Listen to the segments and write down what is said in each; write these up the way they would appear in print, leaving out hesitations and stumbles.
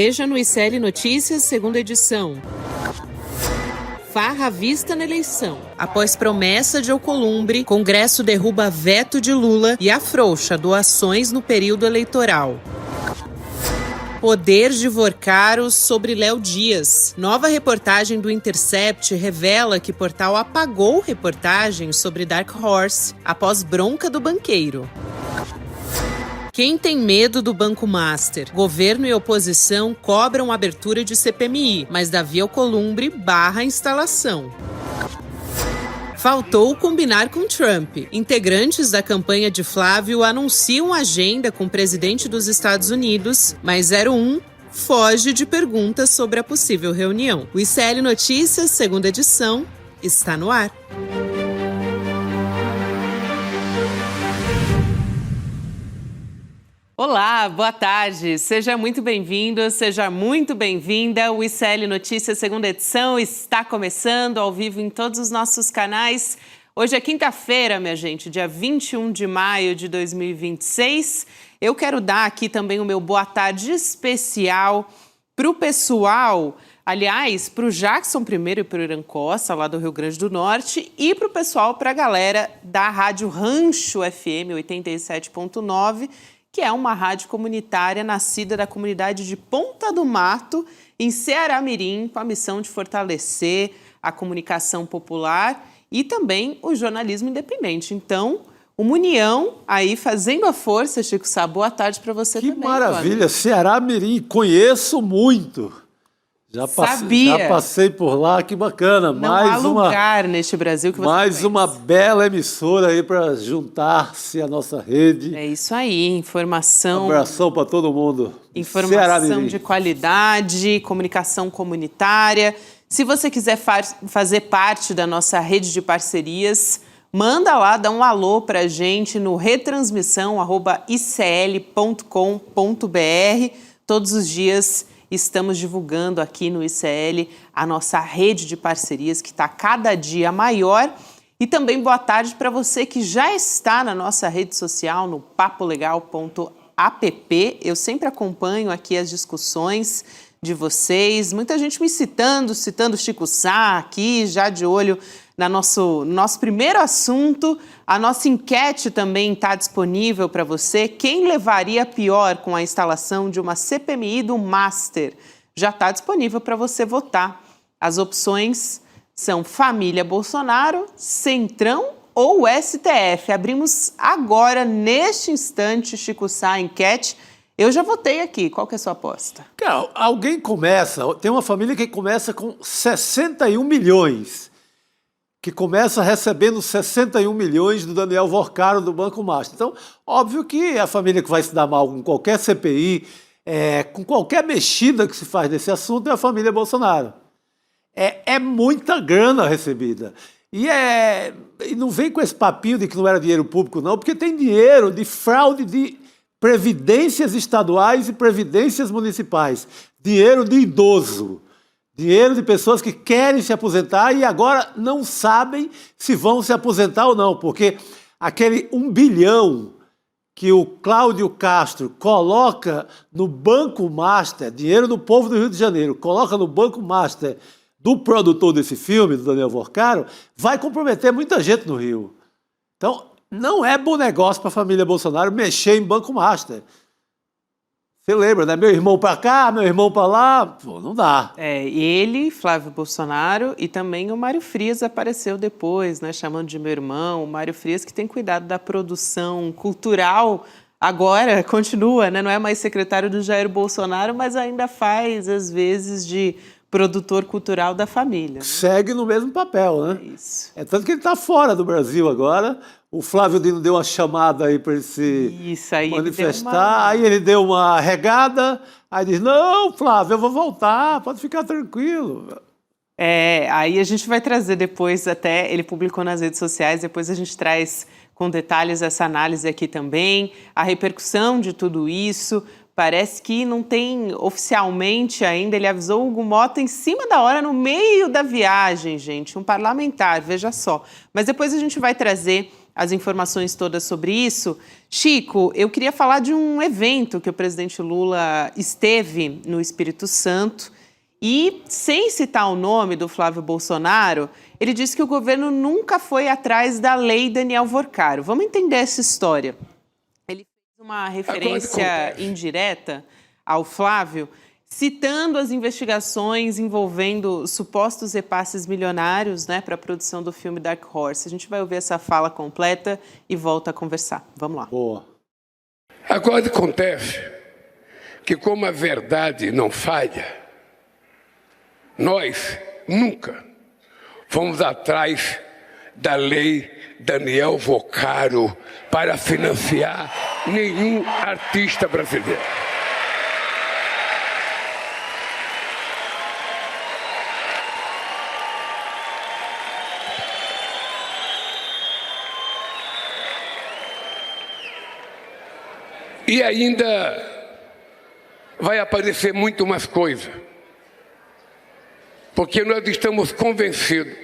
Veja no ICL Notícias, segunda edição. Farra vista na eleição. Após promessa de Alcolumbre, Congresso derruba veto de Lula e afrouxa doações no período eleitoral. Poder de Vorcaros sobre Léo Dias. Nova reportagem do Intercept revela que portal apagou reportagens sobre Dark Horse após bronca do banqueiro. Quem tem medo do Banco Master? Governo e oposição cobram abertura de CPMI, mas Davi Alcolumbre barra a instalação. Faltou combinar com Trump. Integrantes da campanha de Flávio anunciam agenda com o presidente dos Estados Unidos, mas 01 foge de perguntas sobre a possível reunião. O ICL Notícias, segunda edição, está no ar. Olá, boa tarde. Seja muito bem-vindo, seja muito bem-vinda. O ICL Notícias, segunda edição, está começando ao vivo em todos os nossos canais. Hoje é quinta-feira, minha gente, dia 21 de maio de 2026. Eu quero dar aqui também o meu boa tarde especial para o pessoal, aliás, para o Jackson primeiro e para o Irã Costa, lá do Rio Grande do Norte, e para o pessoal, para a galera da Rádio Rancho FM 87.9, que é uma rádio comunitária nascida da comunidade de Ponta do Mato, em Ceará-Mirim, com a missão de fortalecer a comunicação popular e também o jornalismo independente. Então, uma união aí fazendo a força, Chico Sá. Boa tarde para você também. Que maravilha, Ceará-Mirim, conheço muito. Já passei por lá, que bacana. Não há lugar neste Brasil que você mais uma bela emissora aí para juntar-se à nossa rede. É isso aí, informação. Abração para todo mundo. Informação de qualidade, comunicação comunitária. Se você quiser fazer parte da nossa rede de parcerias, manda lá, dá um alô para a gente no retransmissão@icl.com.br. Todos os dias estamos divulgando aqui no ICL a nossa rede de parcerias que está cada dia maior. E também boa tarde para você que já está na nossa rede social, no papolegal.app. Eu sempre acompanho aqui as discussões de vocês. Muita gente me citando Chico Sá aqui, já de olho no nosso primeiro assunto. A nossa enquete também está disponível para você. Quem levaria pior com a instalação de uma CPMI do Master? Já está disponível para você votar. As opções são Família Bolsonaro, Centrão ou STF. Abrimos agora, neste instante, Chico Sá, a enquete. Eu já votei aqui. Qual que é a sua aposta? Cara, tem uma família que começa com 61 milhões. Que começa recebendo 61 milhões do Daniel Vorcaro do Banco Master. Então, óbvio que a família que vai se dar mal com qualquer CPI, com qualquer mexida que se faz nesse assunto, é a família Bolsonaro. É muita grana recebida. E não vem com esse papinho de que não era dinheiro público, não, porque tem dinheiro de fraude de previdências estaduais e previdências municipais. Dinheiro de idoso. Dinheiro de pessoas que querem se aposentar e agora não sabem se vão se aposentar ou não, porque aquele 1 bilhão que o Cláudio Castro coloca no Banco Master, dinheiro do povo do Rio de Janeiro, coloca no Banco Master do produtor desse filme, do Daniel Vorcaro, vai comprometer muita gente no Rio. Então, não é bom negócio para a família Bolsonaro mexer em Banco Master. Você lembra, né? Meu irmão para cá, meu irmão para lá, pô, não dá. Ele, Flávio Bolsonaro e também o Mário Frias apareceu depois, né? Chamando de meu irmão. O Mário Frias que tem cuidado da produção cultural agora, continua, né? Não é mais secretário do Jair Bolsonaro, mas ainda faz, às vezes, de produtor cultural da família. Né? Segue no mesmo papel, né? É isso. Tanto que ele está fora do Brasil agora. O Flávio Dino deu uma chamada aí para ele se manifestar, aí ele deu uma regada, aí diz, não, Flávio, eu vou voltar, pode ficar tranquilo. Aí a gente vai trazer depois, até ele publicou nas redes sociais, depois a gente traz com detalhes essa análise aqui também, a repercussão de tudo isso. Parece que não tem oficialmente ainda, ele avisou o Hugo Mota em cima da hora, no meio da viagem, gente, um parlamentar, veja só. Mas depois a gente vai trazer as informações todas sobre isso. Chico, eu queria falar de um evento que o presidente Lula esteve no Espírito Santo e, sem citar o nome do Flávio Bolsonaro, ele disse que o governo nunca foi atrás da lei Daniel Vorcaro. Vamos entender essa história. Ele fez uma referência indireta ao Flávio, citando as investigações envolvendo supostos repasses milionários, né, para a produção do filme Dark Horse. A gente vai ouvir essa fala completa e volta a conversar. Vamos lá. Boa. Agora acontece que, como a verdade não falha, nós nunca fomos atrás da lei Daniel Vorcaro para financiar nenhum artista brasileiro. E ainda vai aparecer muito mais coisa, porque nós estamos convencidos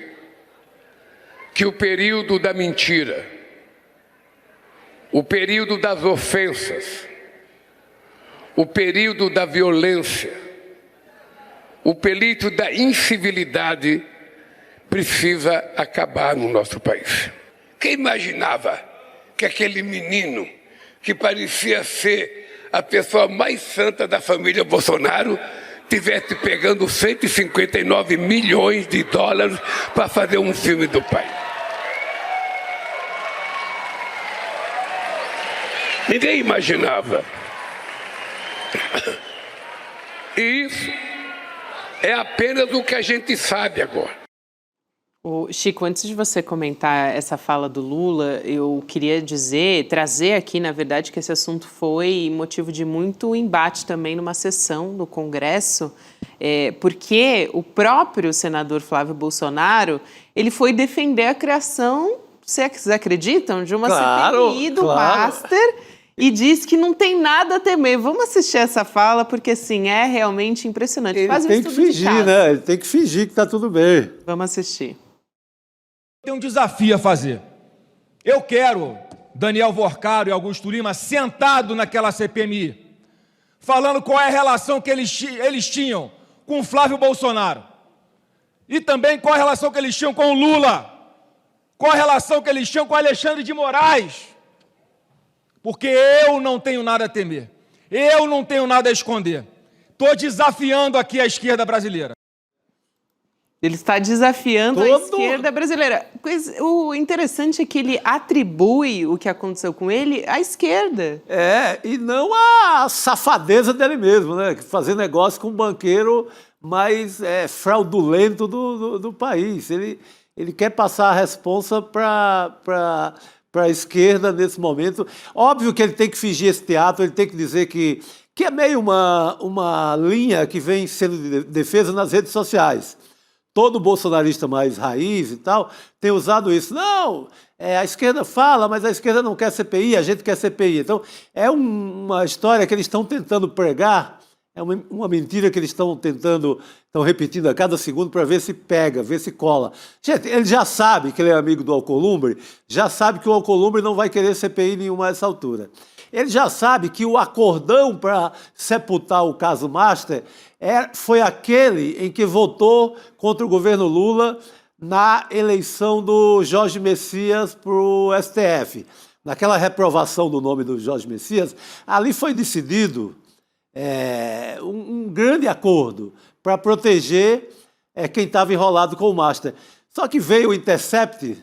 que o período da mentira, o período das ofensas, o período da violência, o período da incivilidade precisa acabar no nosso país. Quem imaginava que aquele menino que parecia ser a pessoa mais santa da família Bolsonaro estivesse pegando 159 milhões de dólares para fazer um filme do pai? Ninguém imaginava. E isso é apenas o que a gente sabe agora. Chico, antes de você comentar essa fala do Lula, eu queria trazer aqui, na verdade, que esse assunto foi motivo de muito embate também numa sessão do Congresso, porque o próprio senador Flávio Bolsonaro, ele foi defender a criação, vocês acreditam, de uma CPMI do Master e diz que não tem nada a temer. Vamos assistir essa fala, porque, assim, é realmente impressionante. Ele tem que fingir, né? Ele tem que fingir que está tudo bem. Vamos assistir. Tem um desafio a fazer. Eu quero Daniel Vorcaro e Augusto Lima sentado naquela CPMI, falando qual é a relação que eles tinham com o Flávio Bolsonaro e também qual a relação que eles tinham com o Lula, qual a relação que eles tinham com Alexandre de Moraes, porque eu não tenho nada a temer, eu não tenho nada a esconder. Estou desafiando aqui a esquerda brasileira. Ele está desafiando a esquerda brasileira. O interessante é que ele atribui o que aconteceu com ele à esquerda. E não à safadeza dele mesmo, né? Fazer negócio com um banqueiro mais fraudulento do país. Ele quer passar a responsa para a esquerda nesse momento. Óbvio que ele tem que fingir esse teatro, ele tem que dizer que é meio uma linha que vem sendo defesa nas redes sociais. Todo bolsonarista mais raiz e tal tem usado isso. Não, a esquerda fala, mas a esquerda não quer CPI, a gente quer CPI. Então, é uma história que eles estão tentando pregar, é uma mentira que eles estão repetindo a cada segundo para ver se pega, ver se cola. Gente, ele já sabe que ele é amigo do Alcolumbre, já sabe que o Alcolumbre não vai querer CPI nenhuma a essa altura. Ele já sabe que o acordão para sepultar o caso Master foi aquele em que votou contra o governo Lula na eleição do Jorge Messias para o STF. Naquela reprovação do nome do Jorge Messias, ali foi decidido um grande acordo para proteger quem estava enrolado com o Master. Só que veio o Intercept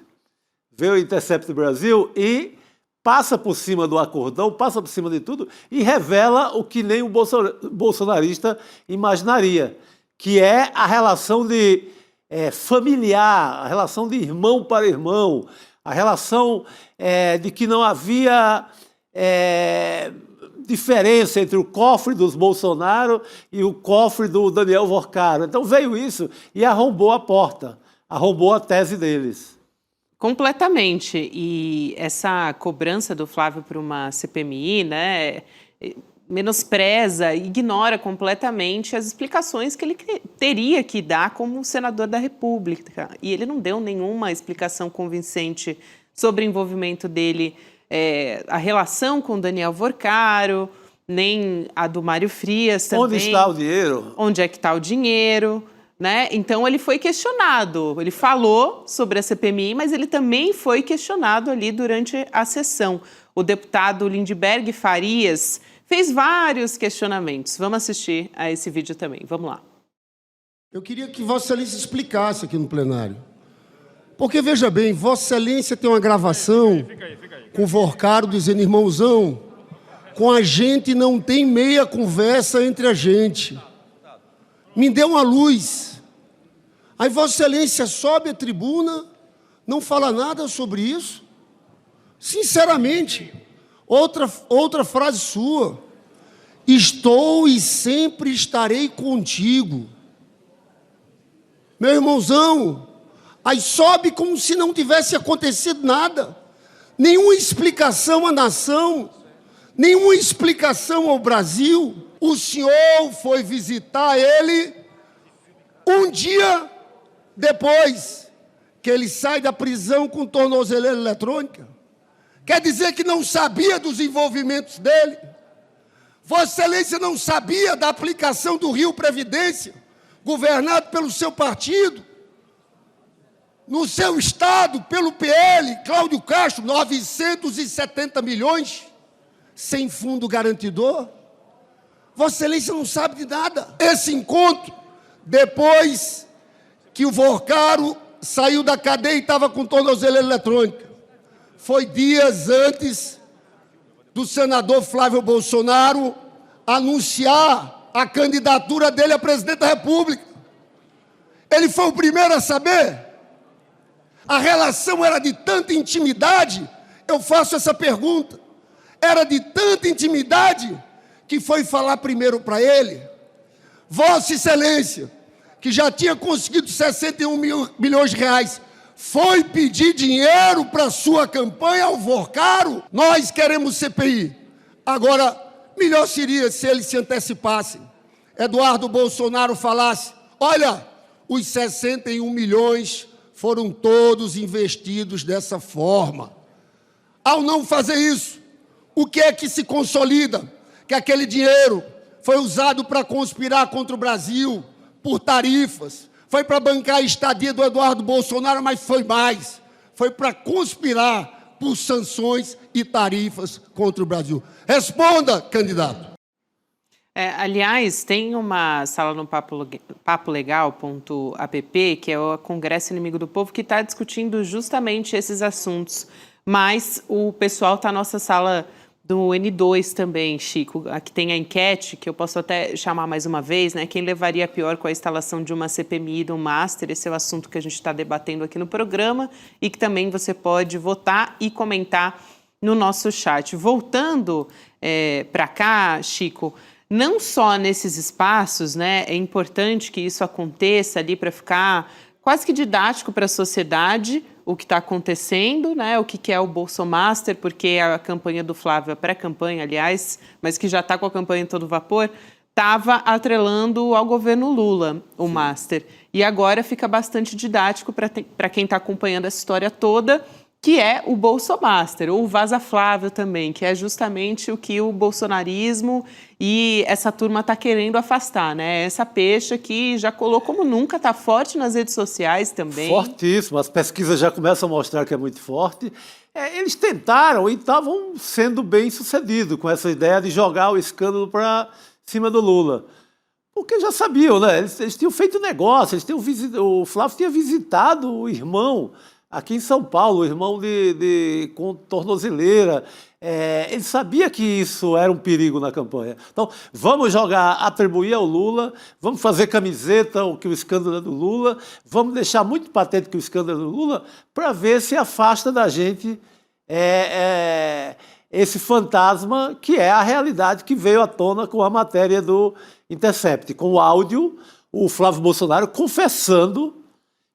Brasil e passa por cima do acordão, passa por cima de tudo e revela o que nem o bolsonarista imaginaria, que é a relação de familiar, a relação de irmão para irmão, a relação de que não havia diferença entre o cofre dos Bolsonaro e o cofre do Daniel Vorcaro. Então veio isso e arrombou a porta, arrombou a tese deles. Completamente. E essa cobrança do Flávio por uma CPMI, né, menospreza, ignora completamente as explicações que ele teria que dar como senador da República. E ele não deu nenhuma explicação convincente sobre o envolvimento dele a relação com Daniel Vorcaro, nem a do Mário Frias também. Onde está o dinheiro? Onde é que está o dinheiro, né? Então ele foi questionado, ele falou sobre a CPMI, mas ele também foi questionado ali durante a sessão. O deputado Lindbergh Farias fez vários questionamentos. Vamos assistir a esse vídeo também, vamos lá. Eu queria que Vossa Excelência explicasse aqui no plenário. Porque, veja bem, Vossa Excelência tem uma gravação com o Vorcaro dizendo, irmãozão, com a gente não tem meia conversa entre a gente. Me dê uma luz. Aí Vossa Excelência sobe a tribuna, não fala nada sobre isso. Sinceramente, outra frase sua. Estou e sempre estarei contigo. Meu irmãozão, aí sobe como se não tivesse acontecido nada. Nenhuma explicação à nação, nenhuma explicação ao Brasil. O senhor foi visitar ele um dia depois que ele sai da prisão com tornozeleira eletrônica. Quer dizer que não sabia dos envolvimentos dele? Vossa Excelência não sabia da aplicação do Rio Previdência, governado pelo seu partido, no seu estado, pelo PL, Cláudio Castro, 970 milhões, sem fundo garantidor? Vossa Excelência não sabe de nada. Esse encontro, depois que o Vorcaro saiu da cadeia e estava com tornozeleira eletrônica, foi dias antes do senador Flávio Bolsonaro anunciar a candidatura dele a presidente da República. Ele foi o primeiro a saber? A relação era de tanta intimidade? Eu faço essa pergunta. Era de tanta intimidade que foi falar primeiro para ele? Vossa Excelência, que já tinha conseguido 61 milhões de reais, foi pedir dinheiro para sua campanha ao Vorcaro? Nós queremos CPI. Agora, melhor seria se eles se antecipassem. Eduardo Bolsonaro falasse, olha, os 61 milhões foram todos investidos dessa forma. Ao não fazer isso, o que é que se consolida? Que aquele dinheiro foi usado para conspirar contra o Brasil por tarifas, foi para bancar a estadia do Eduardo Bolsonaro, mas foi mais. Foi para conspirar por sanções e tarifas contra o Brasil. Responda, candidato. Aliás, tem uma sala no papolegal.app, que é o Congresso Inimigo do Povo, que está discutindo justamente esses assuntos. Mas o pessoal está na nossa sala do N2 também, Chico. Aqui tem a enquete, que eu posso até chamar mais uma vez, né? Quem levaria pior com a instalação de uma CPMI e de um Master? Esse é o assunto que a gente está debatendo aqui no programa e que também você pode votar e comentar no nosso chat. Voltando para cá, Chico, não só nesses espaços, né? É importante que isso aconteça ali para ficar quase que didático para a sociedade, o que está acontecendo, né? O que é o Bolsomaster, porque a campanha do Flávio, a pré-campanha, aliás, mas que já está com a campanha em todo vapor, estava atrelando ao governo Lula, o Sim. Master. E agora fica bastante didático para quem está acompanhando essa história toda, que é o Bolsomaster, ou o Vaza Flávio também, que é justamente o que o bolsonarismo e essa turma está querendo afastar, né? Essa peixe que já colou como nunca, está forte nas redes sociais também. Fortíssimo, as pesquisas já começam a mostrar que é muito forte. Eles tentaram e estavam sendo bem-sucedidos com essa ideia de jogar o escândalo para cima do Lula. Porque já sabiam, né? Eles tinham feito negócio, o Flávio tinha visitado o irmão aqui em São Paulo, o irmão com tornozeleira. Ele sabia que isso era um perigo na campanha. Então, vamos atribuir ao Lula, vamos fazer camiseta que o escândalo é do Lula, vamos deixar muito patente que o escândalo é do Lula, para ver se afasta da gente esse fantasma que é a realidade que veio à tona com a matéria do Intercept, com o áudio, o Flávio Bolsonaro confessando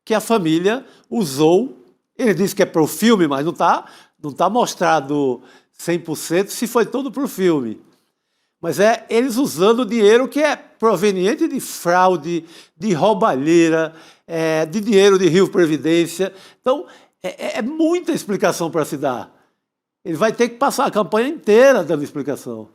que a família usou. Ele disse que é para o filme, mas não tá mostrado 100% se foi todo para o filme. Mas eles usando dinheiro que é proveniente de fraude, de roubalheira, de dinheiro de Rio Previdência. Então, é muita explicação para se dar. Ele vai ter que passar a campanha inteira dando explicação.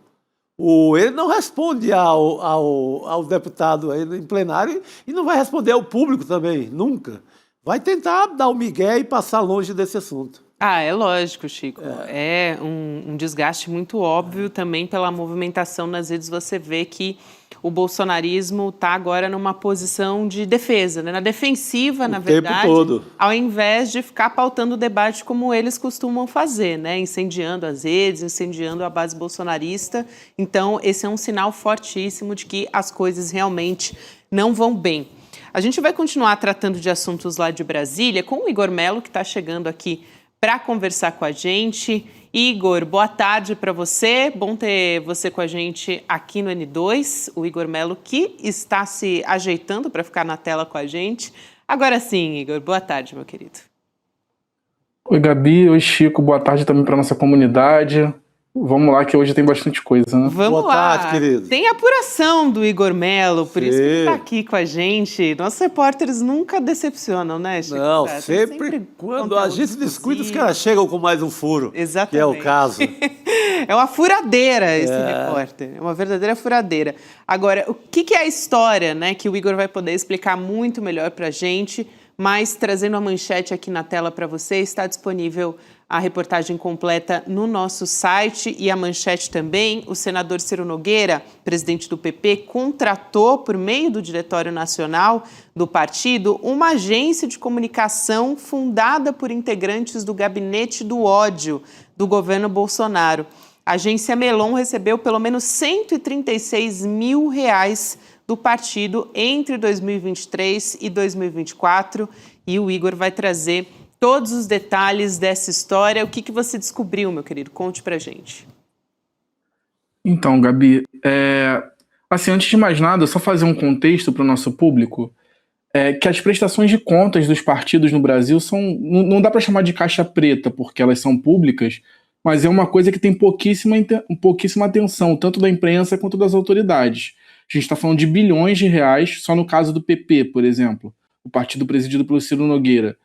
Ele não responde ao deputado aí em plenário e não vai responder ao público também, nunca. Vai tentar dar o migué e passar longe desse assunto. É lógico, Chico. É um desgaste muito óbvio também pela movimentação nas redes. Você vê que o bolsonarismo está agora numa posição de defesa, né? Na defensiva, na verdade, todo. Ao invés de ficar pautando o debate como eles costumam fazer, né? Incendiando as redes, incendiando a base bolsonarista. Então, esse é um sinal fortíssimo de que as coisas realmente não vão bem. A gente vai continuar tratando de assuntos lá de Brasília com o Igor Mello, que está chegando aqui para conversar com a gente. Igor, boa tarde para você. Bom ter você com a gente aqui no N2. O Igor Mello, que está se ajeitando para ficar na tela com a gente. Agora sim, Igor, boa tarde, meu querido. Oi, Gabi. Oi, Chico. Boa tarde também para nossa comunidade. Vamos lá, que hoje tem bastante coisa, né? Vamos Boa lá. tarde, querido. Tem apuração do Igor Mello, por Sim. isso que ele está aqui com a gente. Nossos repórteres nunca decepcionam, né, Chico? Não, Tem sempre quando a gente descuida, os exclusivo. caras chegam com mais um furo. Exatamente. Que é o caso. É uma furadeira esse repórter, é uma verdadeira furadeira. Agora, o que é a história, né, que o Igor vai poder explicar muito melhor para a gente, mas trazendo a manchete aqui na tela para você, está disponível a reportagem completa no nosso site e a manchete também. O senador Ciro Nogueira, presidente do PP, contratou, por meio do Diretório Nacional do partido, uma agência de comunicação fundada por integrantes do Gabinete do Ódio do governo Bolsonaro. A agência Melon recebeu pelo menos R$136 mil do partido entre 2023 e 2024 e o Igor vai trazer todos os detalhes dessa história. O que você descobriu, meu querido? Conte pra gente. Então, Gabi, assim, antes de mais nada, só fazer um contexto para o nosso público, que as prestações de contas dos partidos no Brasil não dá para chamar de caixa preta, porque elas são públicas, mas é uma coisa que tem pouquíssima atenção, tanto da imprensa quanto das autoridades. A gente está falando de bilhões de reais, só no caso do PP, por exemplo, o partido presidido pelo Ciro Nogueira.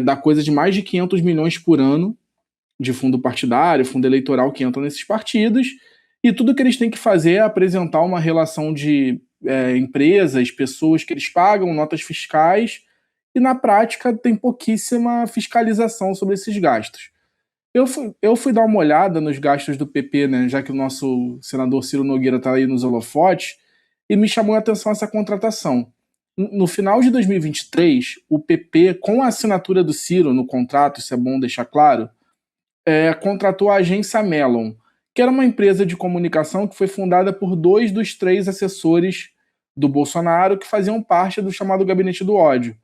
Dá coisa de mais de 500 milhões por ano de fundo partidário, fundo eleitoral que entram nesses partidos, e tudo que eles têm que fazer é apresentar uma relação de empresas, pessoas que eles pagam, notas fiscais, e na prática tem pouquíssima fiscalização sobre esses gastos. Eu fui dar uma olhada nos gastos do PP, né, já que o nosso senador Ciro Nogueira está aí nos holofotes, e me chamou a atenção essa contratação. No final de 2023, o PP, com a assinatura do Ciro no contrato, isso é bom deixar claro, contratou a agência Melon, que era uma empresa de comunicação que foi fundada por 2 dos 3 assessores do Bolsonaro que faziam parte do chamado Gabinete do Ódio,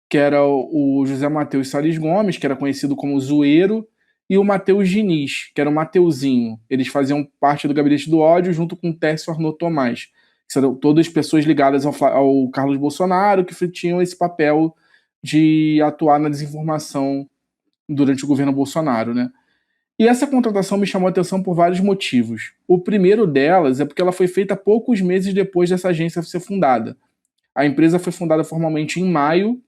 que era o José Matheus Salles Gomes, que era conhecido como Zoeiro, e o Matheus Diniz, que era o Mateuzinho. Eles faziam parte do Gabinete do Ódio junto com o Tércio Arnaud Tomás. Eram todas pessoas ligadas ao Carlos Bolsonaro, que tinham esse papel de atuar na desinformação durante o governo Bolsonaro, né? E essa contratação me chamou a atenção por vários motivos. O primeiro delas é porque ela foi feita poucos meses depois dessa agência ser fundada. A empresa foi fundada formalmente em maio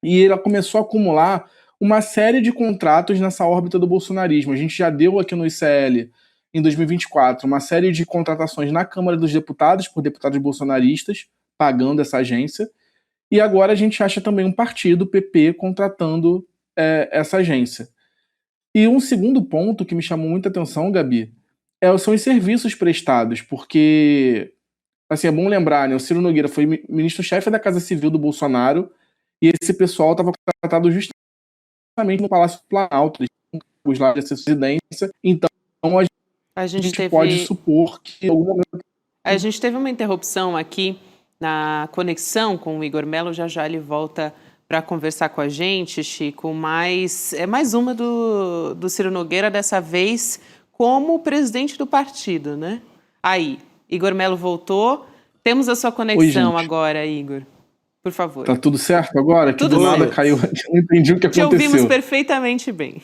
e ela começou a acumular uma série de contratos nessa órbita do bolsonarismo. A gente já deu aqui no ICL, em 2024, uma série de contratações na Câmara dos Deputados por deputados bolsonaristas, pagando essa agência, e agora a gente acha também um partido, o PP, contratando essa agência. E um segundo ponto que me chamou muita atenção, Gabi, são os serviços prestados, porque, assim, é bom lembrar, né, o Ciro Nogueira foi ministro-chefe da Casa Civil do Bolsonaro, e esse pessoal estava contratado justamente no Palácio do Planalto, os lá de residência, então a gente pode supor que em algum momento... A gente teve uma interrupção aqui na conexão com o Igor Mello, já ele volta para conversar com a gente, Chico, mas é mais uma do Ciro Nogueira, dessa vez como presidente do partido, né? Aí, Igor Mello voltou, temos a sua conexão agora, Igor, por favor. Tá tudo certo agora? Que tudo do nada certo. Caiu, eu não entendi o que aconteceu. Te ouvimos perfeitamente bem.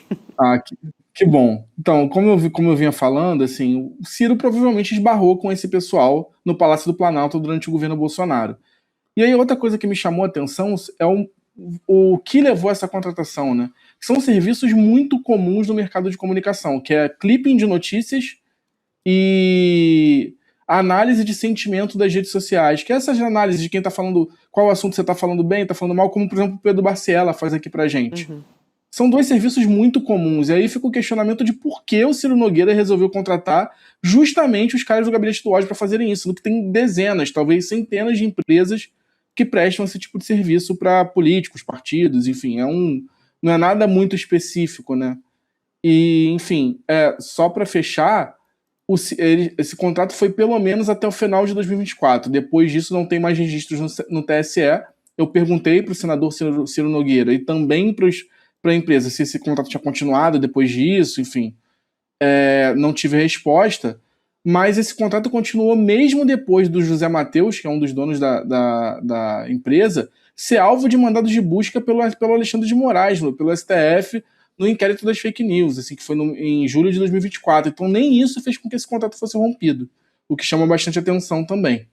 Que bom. Então, como eu vinha falando, assim, o Ciro provavelmente esbarrou com esse pessoal no Palácio do Planalto durante o governo Bolsonaro. E aí outra coisa que me chamou a atenção é o que levou a essa contratação, né? são serviços muito comuns no mercado de comunicação, que é clipping de notícias e análise de sentimento das redes sociais, que é essas análises de quem está falando, qual assunto você está falando bem, está falando mal, como, por exemplo, o Pedro Barciela faz aqui pra gente. São 2 serviços muito comuns. E aí fica o questionamento de por que o Ciro Nogueira resolveu contratar justamente os caras do Gabinete do Ódio para fazerem isso, porque tem dezenas, talvez centenas de empresas que prestam esse tipo de serviço para políticos, partidos, enfim, não é nada muito específico, né? E, enfim, só para fechar, esse contrato foi pelo menos até o final de 2024. Depois disso não tem mais registros no TSE. Eu perguntei para o senador Ciro Nogueira e também para a empresa se esse contrato tinha continuado depois disso, enfim. Não tive resposta, mas esse contrato continuou mesmo depois do José Mateus, que é um dos donos da empresa, ser alvo de mandado de busca pelo Alexandre de Moraes, pelo STF, no inquérito das fake news, assim, que foi em julho de 2024. Então nem isso fez com que esse contrato fosse rompido, o que chama bastante atenção também.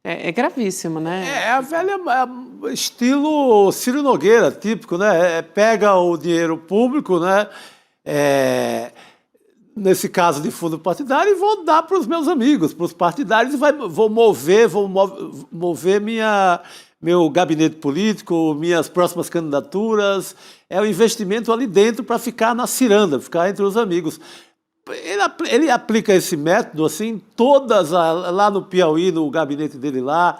É gravíssimo, né? A velha estilo Ciro Nogueira, típico, né? Pega o dinheiro público, né? Nesse caso de fundo partidário, e vou dar para os meus amigos, para os partidários, e vou mover meu gabinete político, minhas próximas candidaturas. É o investimento ali dentro para ficar na ciranda, ficar entre os amigos. Ele aplica esse método assim, todas lá no Piauí, no gabinete dele lá.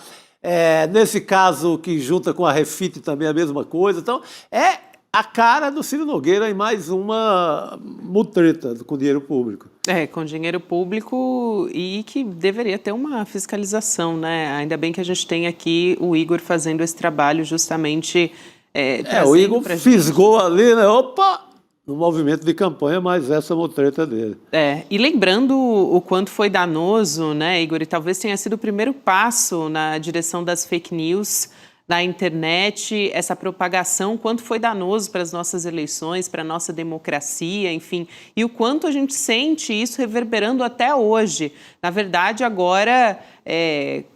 Nesse caso que junta com a Refit também a mesma coisa. Então, é a cara do Ciro Nogueira em mais uma mutreta com dinheiro público. Com dinheiro público e que deveria ter uma fiscalização, né? Ainda bem que a gente tem aqui o Igor fazendo esse trabalho justamente... o Igor fisgou ali, né? Opa! No movimento de campanha, mas essa mutreta dele. E lembrando o quanto foi danoso, né, Igor? E talvez tenha sido o primeiro passo na direção das fake news na internet, essa propagação, quanto foi danoso para as nossas eleições, para a nossa democracia, enfim, e o quanto a gente sente isso reverberando até hoje. Na verdade, agora,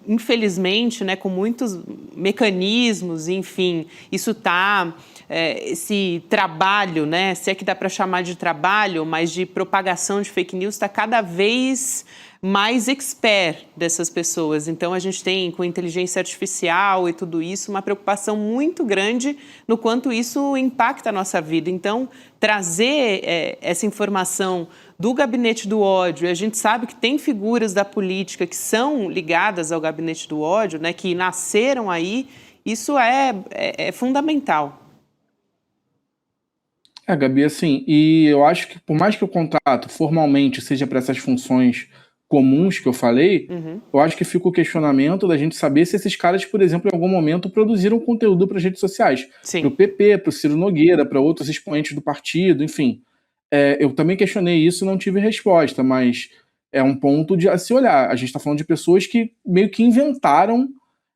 infelizmente, né, com muitos mecanismos, enfim, isso está... esse trabalho, né, se é que dá para chamar de trabalho, mas de propagação de fake news, está cada vez mais expert dessas pessoas. Então, a gente tem, com inteligência artificial e tudo isso, uma preocupação muito grande no quanto isso impacta a nossa vida. Então, trazer essa informação do Gabinete do Ódio, a gente sabe que tem figuras da política que são ligadas ao Gabinete do Ódio, né, que nasceram aí, isso é fundamental. Gabi, assim, e eu acho que por mais que o contrato formalmente seja para essas funções comuns que eu falei, eu acho que fica o questionamento da gente saber se esses caras, por exemplo, em algum momento produziram conteúdo para as redes sociais. Para o PP, para o Ciro Nogueira, para outros expoentes do partido, enfim. Eu também questionei isso e não tive resposta, mas é um ponto a se olhar. A gente está falando de pessoas que meio que inventaram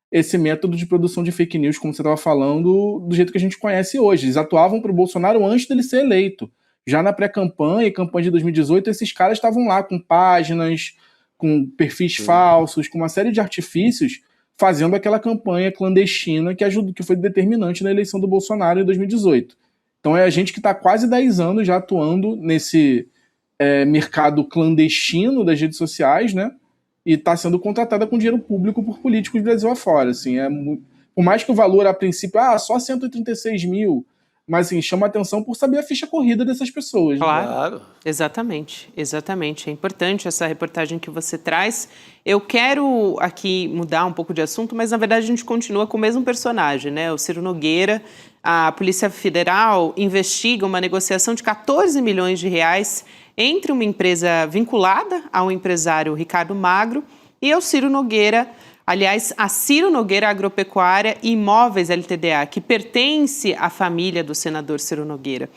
esse método de produção de fake news, como você estava falando, do jeito que a gente conhece hoje. Eles atuavam para o Bolsonaro antes dele ser eleito. Já na pré-campanha e campanha de 2018, esses caras estavam lá com páginas, com perfis falsos, com uma série de artifícios, fazendo aquela campanha clandestina que foi determinante na eleição do Bolsonaro em 2018. Então é a gente que está há quase 10 anos já atuando nesse mercado clandestino das redes sociais, né? E está sendo contratada com dinheiro público por políticos do Brasil afora. Assim, por mais que o valor, a princípio, só 136 mil, mas assim, chama atenção por saber a ficha corrida dessas pessoas. Claro, né? Exatamente. É importante essa reportagem que você traz. Eu quero aqui mudar um pouco de assunto, mas na verdade a gente continua com o mesmo personagem, né? O Ciro Nogueira. A Polícia Federal investiga uma negociação de 14 milhões de reais entre uma empresa vinculada ao empresário Ricardo Magro e ao Ciro Nogueira, aliás, a Ciro Nogueira Agropecuária e Imóveis LTDA, que pertence à família do senador Ciro Nogueira.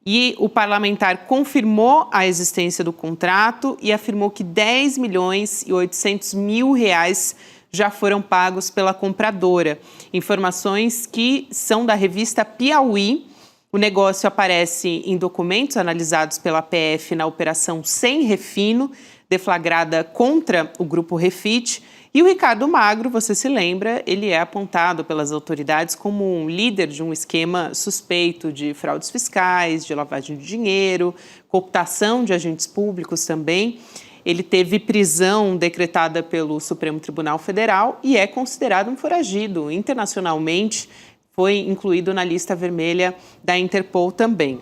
E o parlamentar confirmou a existência do contrato e afirmou que 10 milhões e 800 mil reais já foram pagos pela compradora. Informações que são da revista Piauí. O negócio aparece em documentos analisados pela PF na Operação Sem Refino, deflagrada contra o Grupo Refit. E o Ricardo Magro, você se lembra, ele é apontado pelas autoridades como um líder de um esquema suspeito de fraudes fiscais, de lavagem de dinheiro, cooptação de agentes públicos também. Ele teve prisão decretada pelo Supremo Tribunal Federal e é considerado um foragido. Internacionalmente, foi incluído na lista vermelha da Interpol também.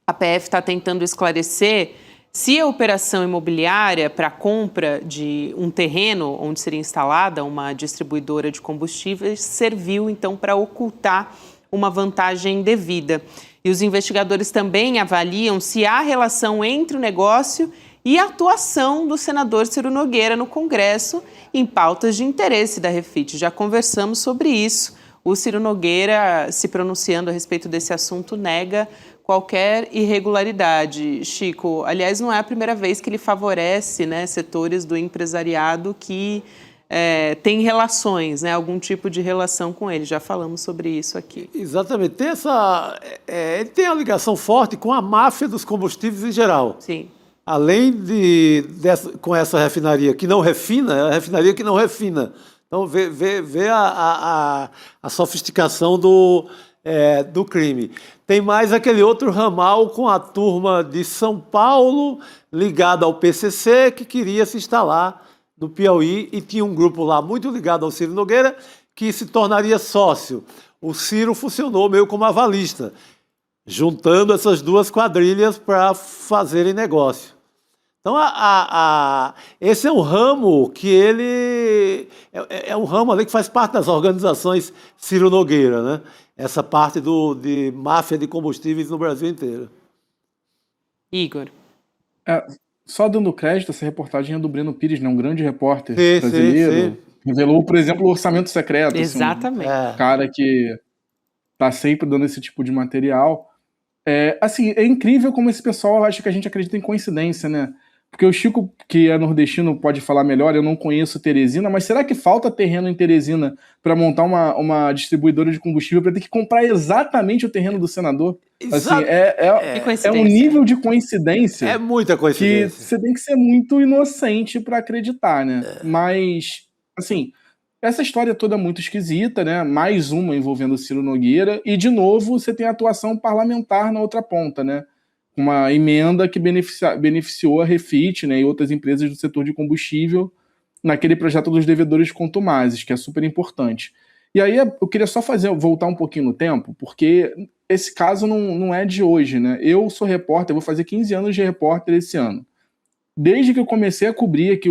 A PF está tentando esclarecer se a operação imobiliária para a compra de um terreno onde seria instalada uma distribuidora de combustíveis serviu, então, para ocultar uma vantagem devida. E os investigadores também avaliam se há relação entre o negócio e a atuação do senador Ciro Nogueira no Congresso em pautas de interesse da Refit. Já conversamos sobre isso. O Ciro Nogueira, se pronunciando a respeito desse assunto, nega qualquer irregularidade. Chico, aliás, não é a primeira vez que ele favorece, né, setores do empresariado que têm relações, né, algum tipo de relação com ele. Já falamos sobre isso aqui. Exatamente. Ele tem a ligação forte com a máfia dos combustíveis em geral. Sim. Além com essa refinaria que não refina, é a refinaria que não refina. Então, vê a sofisticação do crime. Tem mais aquele outro ramal com a turma de São Paulo, ligada ao PCC, que queria se instalar no Piauí, e tinha um grupo lá muito ligado ao Ciro Nogueira, que se tornaria sócio. O Ciro funcionou meio como avalista, juntando essas duas quadrilhas para fazerem negócio. Então, esse é um ramo que ele... É um ramo ali que faz parte das organizações Ciro Nogueira, né? Essa parte de máfia de combustíveis no Brasil inteiro. Igor. Só dando crédito, essa reportagem é do Breno Pires, né? Um grande repórter brasileiro. Sim. Revelou, por exemplo, o orçamento secreto. Exatamente. Assim, um cara que está sempre dando esse tipo de material. É incrível como esse pessoal acha que a gente acredita em coincidência, né? Porque o Chico, que é nordestino, pode falar melhor, eu não conheço Teresina, mas será que falta terreno em Teresina para montar uma distribuidora de combustível para ter que comprar exatamente o terreno do senador? Assim, é um nível de coincidência. É muita coincidência. Que você tem que ser muito inocente para acreditar, né? Mas, assim, essa história toda é muito esquisita, né? Mais uma envolvendo o Ciro Nogueira, e, de novo, você tem a atuação parlamentar na outra ponta, né? Uma emenda que beneficiou a Refit, né, e outras empresas do setor de combustível naquele projeto dos devedores contumazes, que é super importante. E aí eu queria só voltar um pouquinho no tempo, porque esse caso não é de hoje, né? Eu sou repórter, vou fazer 15 anos de repórter esse ano. Desde que eu comecei a cobrir aqui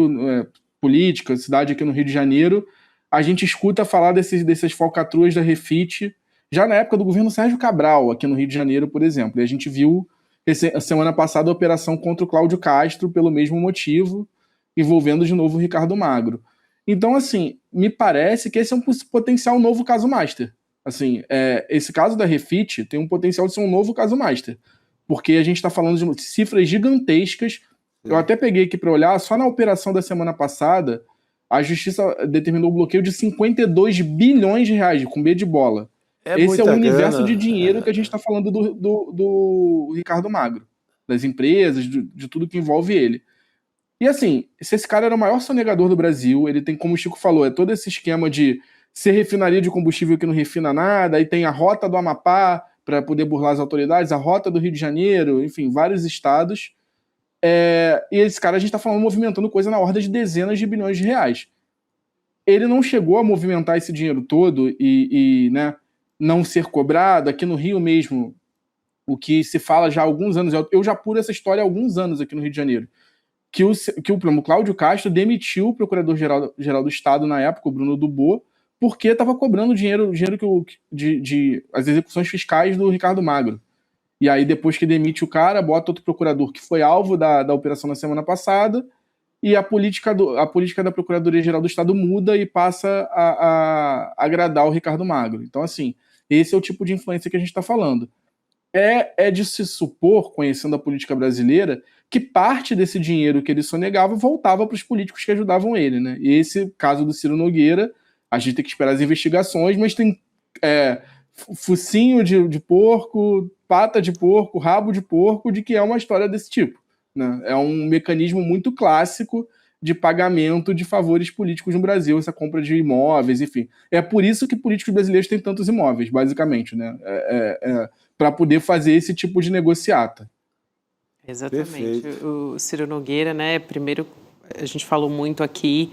política, cidade aqui no Rio de Janeiro, a gente escuta falar dessas falcatruas da Refit, já na época do governo Sérgio Cabral, aqui no Rio de Janeiro, por exemplo. E a gente viu a semana passada a operação contra o Cláudio Castro pelo mesmo motivo, envolvendo de novo o Ricardo Magro. Então, assim, me parece que esse é um potencial novo caso master. Assim, esse caso da Refit tem um potencial de ser um novo caso master, porque a gente está falando de cifras gigantescas. Eu até peguei aqui para olhar, só na operação da semana passada, a Justiça determinou o bloqueio de 52 bilhões de reais, com B de bola. Esse é o universo de dinheiro que a gente está falando do Ricardo Magro, das empresas, de tudo que envolve ele. E assim, se esse cara era o maior sonegador do Brasil, ele tem, como o Chico falou, todo esse esquema de ser refinaria de combustível que não refina nada, aí tem a rota do Amapá para poder burlar as autoridades, a rota do Rio de Janeiro, enfim, vários estados. E esse cara, a gente está falando, movimentando coisa na ordem de dezenas de bilhões de reais. Ele não chegou a movimentar esse dinheiro todo né, não ser cobrado. Aqui no Rio mesmo, o que se fala já há alguns anos, eu já apuro essa história há alguns anos aqui no Rio de Janeiro, que o Cláudio Castro demitiu o procurador-geral do Estado na época, o Bruno Dubô, porque estava cobrando dinheiro de as execuções fiscais do Ricardo Magro. E aí, depois que demite o cara, bota outro procurador que foi alvo da operação na semana passada, e a política da Procuradoria-Geral do Estado muda e passa a agradar o Ricardo Magro. Então, assim, esse é o tipo de influência que a gente está falando. É de se supor, conhecendo a política brasileira, que parte desse dinheiro que ele sonegava voltava para os políticos que ajudavam ele, né? E esse caso do Ciro Nogueira, a gente tem que esperar as investigações, mas tem focinho de porco, pata de porco, rabo de porco, de que é uma história desse tipo. né? É um mecanismo muito clássico de pagamento de favores políticos no Brasil, essa compra de imóveis, enfim. É por isso que políticos brasileiros têm tantos imóveis, basicamente, né? Para poder fazer esse tipo de negociata. Exatamente. O Ciro Nogueira, né? Primeiro, a gente falou muito aqui,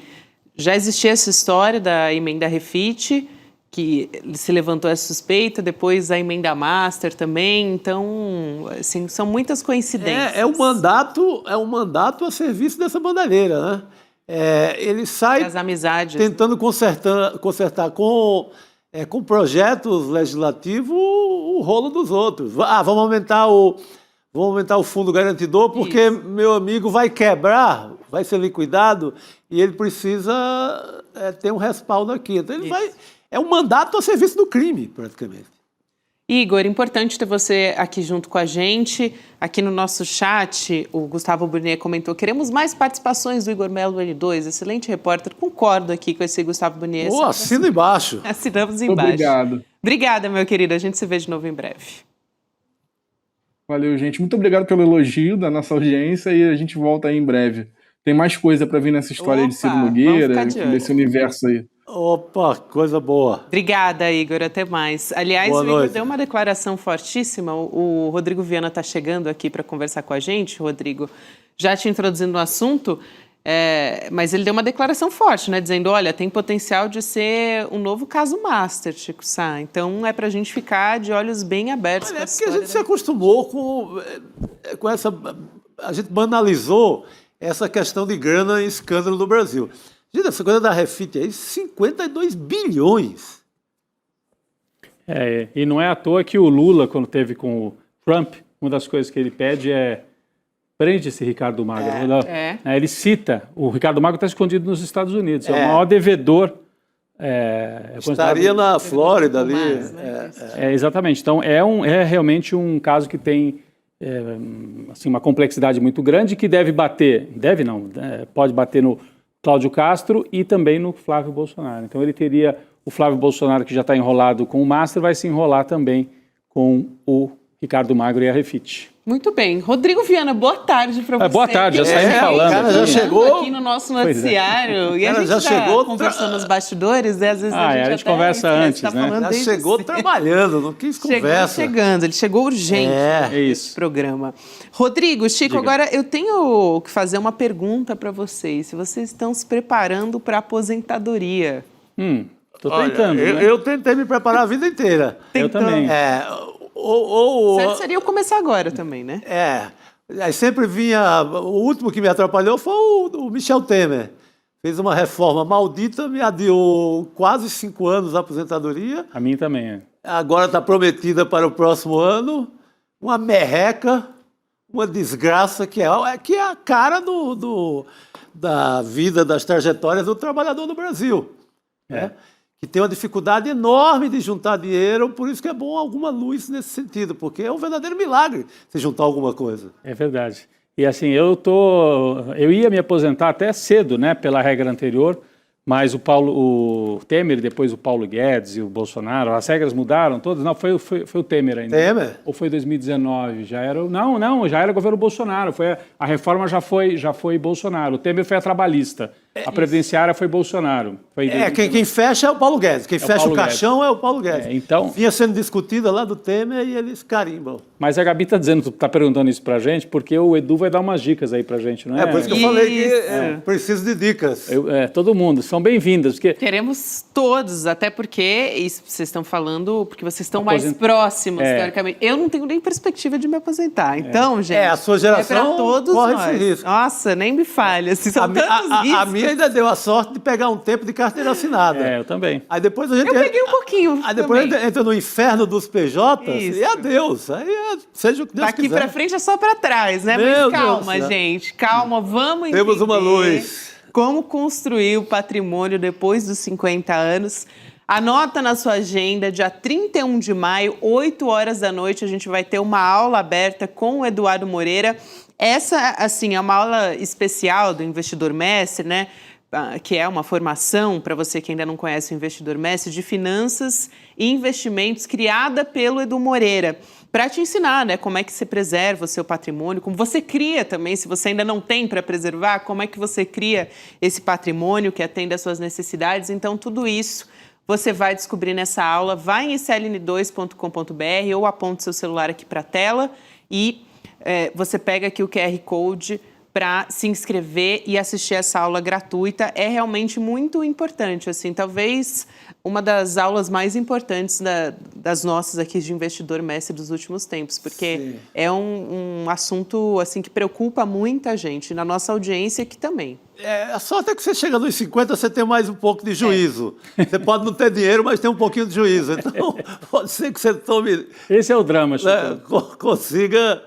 já existia essa história da emenda refit, que se levantou essa suspeita, depois a emenda master também, então, assim, são muitas coincidências. É um mandato a serviço dessa bandalheira, né? Ele sai as amizades, tentando consertar com projetos legislativos o rolo dos outros. Vamos aumentar o fundo garantidor porque meu amigo vai quebrar, vai ser liquidado e ele precisa ter um respaldo aqui. Então ele vai... É um mandato a serviço do crime, praticamente. Igor, importante ter você aqui junto com a gente. Aqui no nosso chat, o Gustavo Burnier comentou: queremos mais participações do Igor Melo N2, excelente repórter. Concordo aqui com esse Gustavo Burnier. Assino embaixo. Assinamos embaixo. Obrigado. Obrigada, meu querido. A gente se vê de novo em breve. Valeu, gente. Muito obrigado pelo elogio da nossa audiência e a gente volta aí em breve. Tem mais coisa para vir nessa história de Ciro Nogueira, desse universo aí. Opa, coisa boa. Obrigada, Igor. Até mais. Aliás, o Igor deu uma declaração fortíssima. O Rodrigo Viana está chegando aqui para conversar com a gente. Rodrigo, já te introduzindo no assunto, mas ele deu uma declaração forte, né? Dizendo, olha, tem potencial de ser um novo caso Master, Chico Sá. Então, é para a gente ficar de olhos bem abertos. Olha, porque a gente se acostumou com essa... A gente banalizou essa questão de grana e escândalo no Brasil. Gente, essa coisa da refit aí, 52 bilhões. E não é à toa que o Lula, quando teve com o Trump, uma das coisas que ele pede prende esse Ricardo Magro. Ele cita, o Ricardo Magro está escondido nos Estados Unidos, é o maior devedor. Estaria na Flórida ali. Exatamente, então é realmente um caso que tem assim, uma complexidade muito grande que pode bater no Cláudio Castro e também no Flávio Bolsonaro. Então ele teria o Flávio Bolsonaro, que já está enrolado com o Master, vai se enrolar também com o Ricardo Magro e a Refit. Muito bem. Rodrigo Viana, boa tarde para você. Boa tarde, já saímos falando. O cara já chegou aqui no nosso noticiário. E a gente já chegou conversando nos bastidores, né? Às vezes a gente conversa antes, né? Já chegou trabalhando, não quis conversa. Ele chegou urgente nesse programa. Rodrigo, Chico, diga. Agora eu tenho que fazer uma pergunta para vocês. Se vocês estão se preparando para a aposentadoria. Estou tentando, né? Eu tentei me preparar a vida inteira. Eu também. Certo seria eu começar agora também, né? Aí sempre vinha... O último que me atrapalhou foi o Michel Temer. Fez uma reforma maldita, me adiou quase 5 anos a aposentadoria. A mim também, Agora está prometida para o próximo ano. Uma merreca, uma desgraça que é a cara da vida, das trajetórias do trabalhador no Brasil. Né? Que tem uma dificuldade enorme de juntar dinheiro, por isso que é bom alguma luz nesse sentido, porque é um verdadeiro milagre se juntar alguma coisa. É verdade. E assim, eu ia me aposentar até cedo, né, pela regra anterior, mas o Temer, depois o Paulo Guedes e o Bolsonaro, as regras mudaram todas? Não, foi o Temer ainda. Temer? Ou foi 2019? Já era... Não, já era governo Bolsonaro. A reforma já foi Bolsonaro. O Temer foi a trabalhista. A previdenciária foi Bolsonaro. Quem fecha é o Paulo Guedes. Quem fecha o caixão é o Paulo Guedes. Então... Vinha sendo discutida lá do Temer e eles carimbam. Mas a Gabi está perguntando isso pra gente, porque o Edu vai dar umas dicas aí pra gente, não é? É por isso que eu falei que preciso de dicas. Todo mundo, são bem-vindas. Porque... Queremos todos, até porque isso vocês estão falando, porque vocês estão mais próximos, teoricamente. Eu não tenho nem perspectiva de me aposentar. Então, gente, a sua geração pra todos corre nós. esse risco. Nossa, nem me falha. Assim, são tantos riscos. A minha ainda deu a sorte de pegar um tempo de carteira assinada. Eu também. Aí depois a gente... Eu peguei um pouquinho. Aí depois entra no inferno dos PJs e adeus. Aí seja o que Deus quiser. Daqui pra frente é só pra trás, né? Mas calma, gente. Calma, vamos entender. Temos uma luz. Como construir o patrimônio depois dos 50 anos. Anota na sua agenda, dia 31 de maio, 8 horas da noite, a gente vai ter uma aula aberta com o Eduardo Moreira. Essa, assim, é uma aula especial do Investidor Mestre, né? Que é uma formação, para você que ainda não conhece o Investidor Mestre, de finanças e investimentos, criada pelo Edu Moreira. para te ensinar, né, como é que você preserva o seu patrimônio, como você cria também, se você ainda não tem para preservar, como é que você cria esse patrimônio que atende às suas necessidades. Então, tudo isso você vai descobrir nessa aula. Vai em sln2.com.br ou aponte seu celular aqui para a tela e você pega aqui o QR Code para se inscrever e assistir essa aula gratuita. É realmente muito importante, assim, talvez uma das aulas mais importantes das nossas aqui de investidor mestre dos últimos tempos, porque é um assunto assim que preocupa muita gente, na nossa audiência aqui também. Só até que você chega nos 50, você tem mais um pouco de juízo. Você pode não ter dinheiro, mas tem um pouquinho de juízo. Então, pode ser que você tome... Esse é o drama, Chico. Consiga...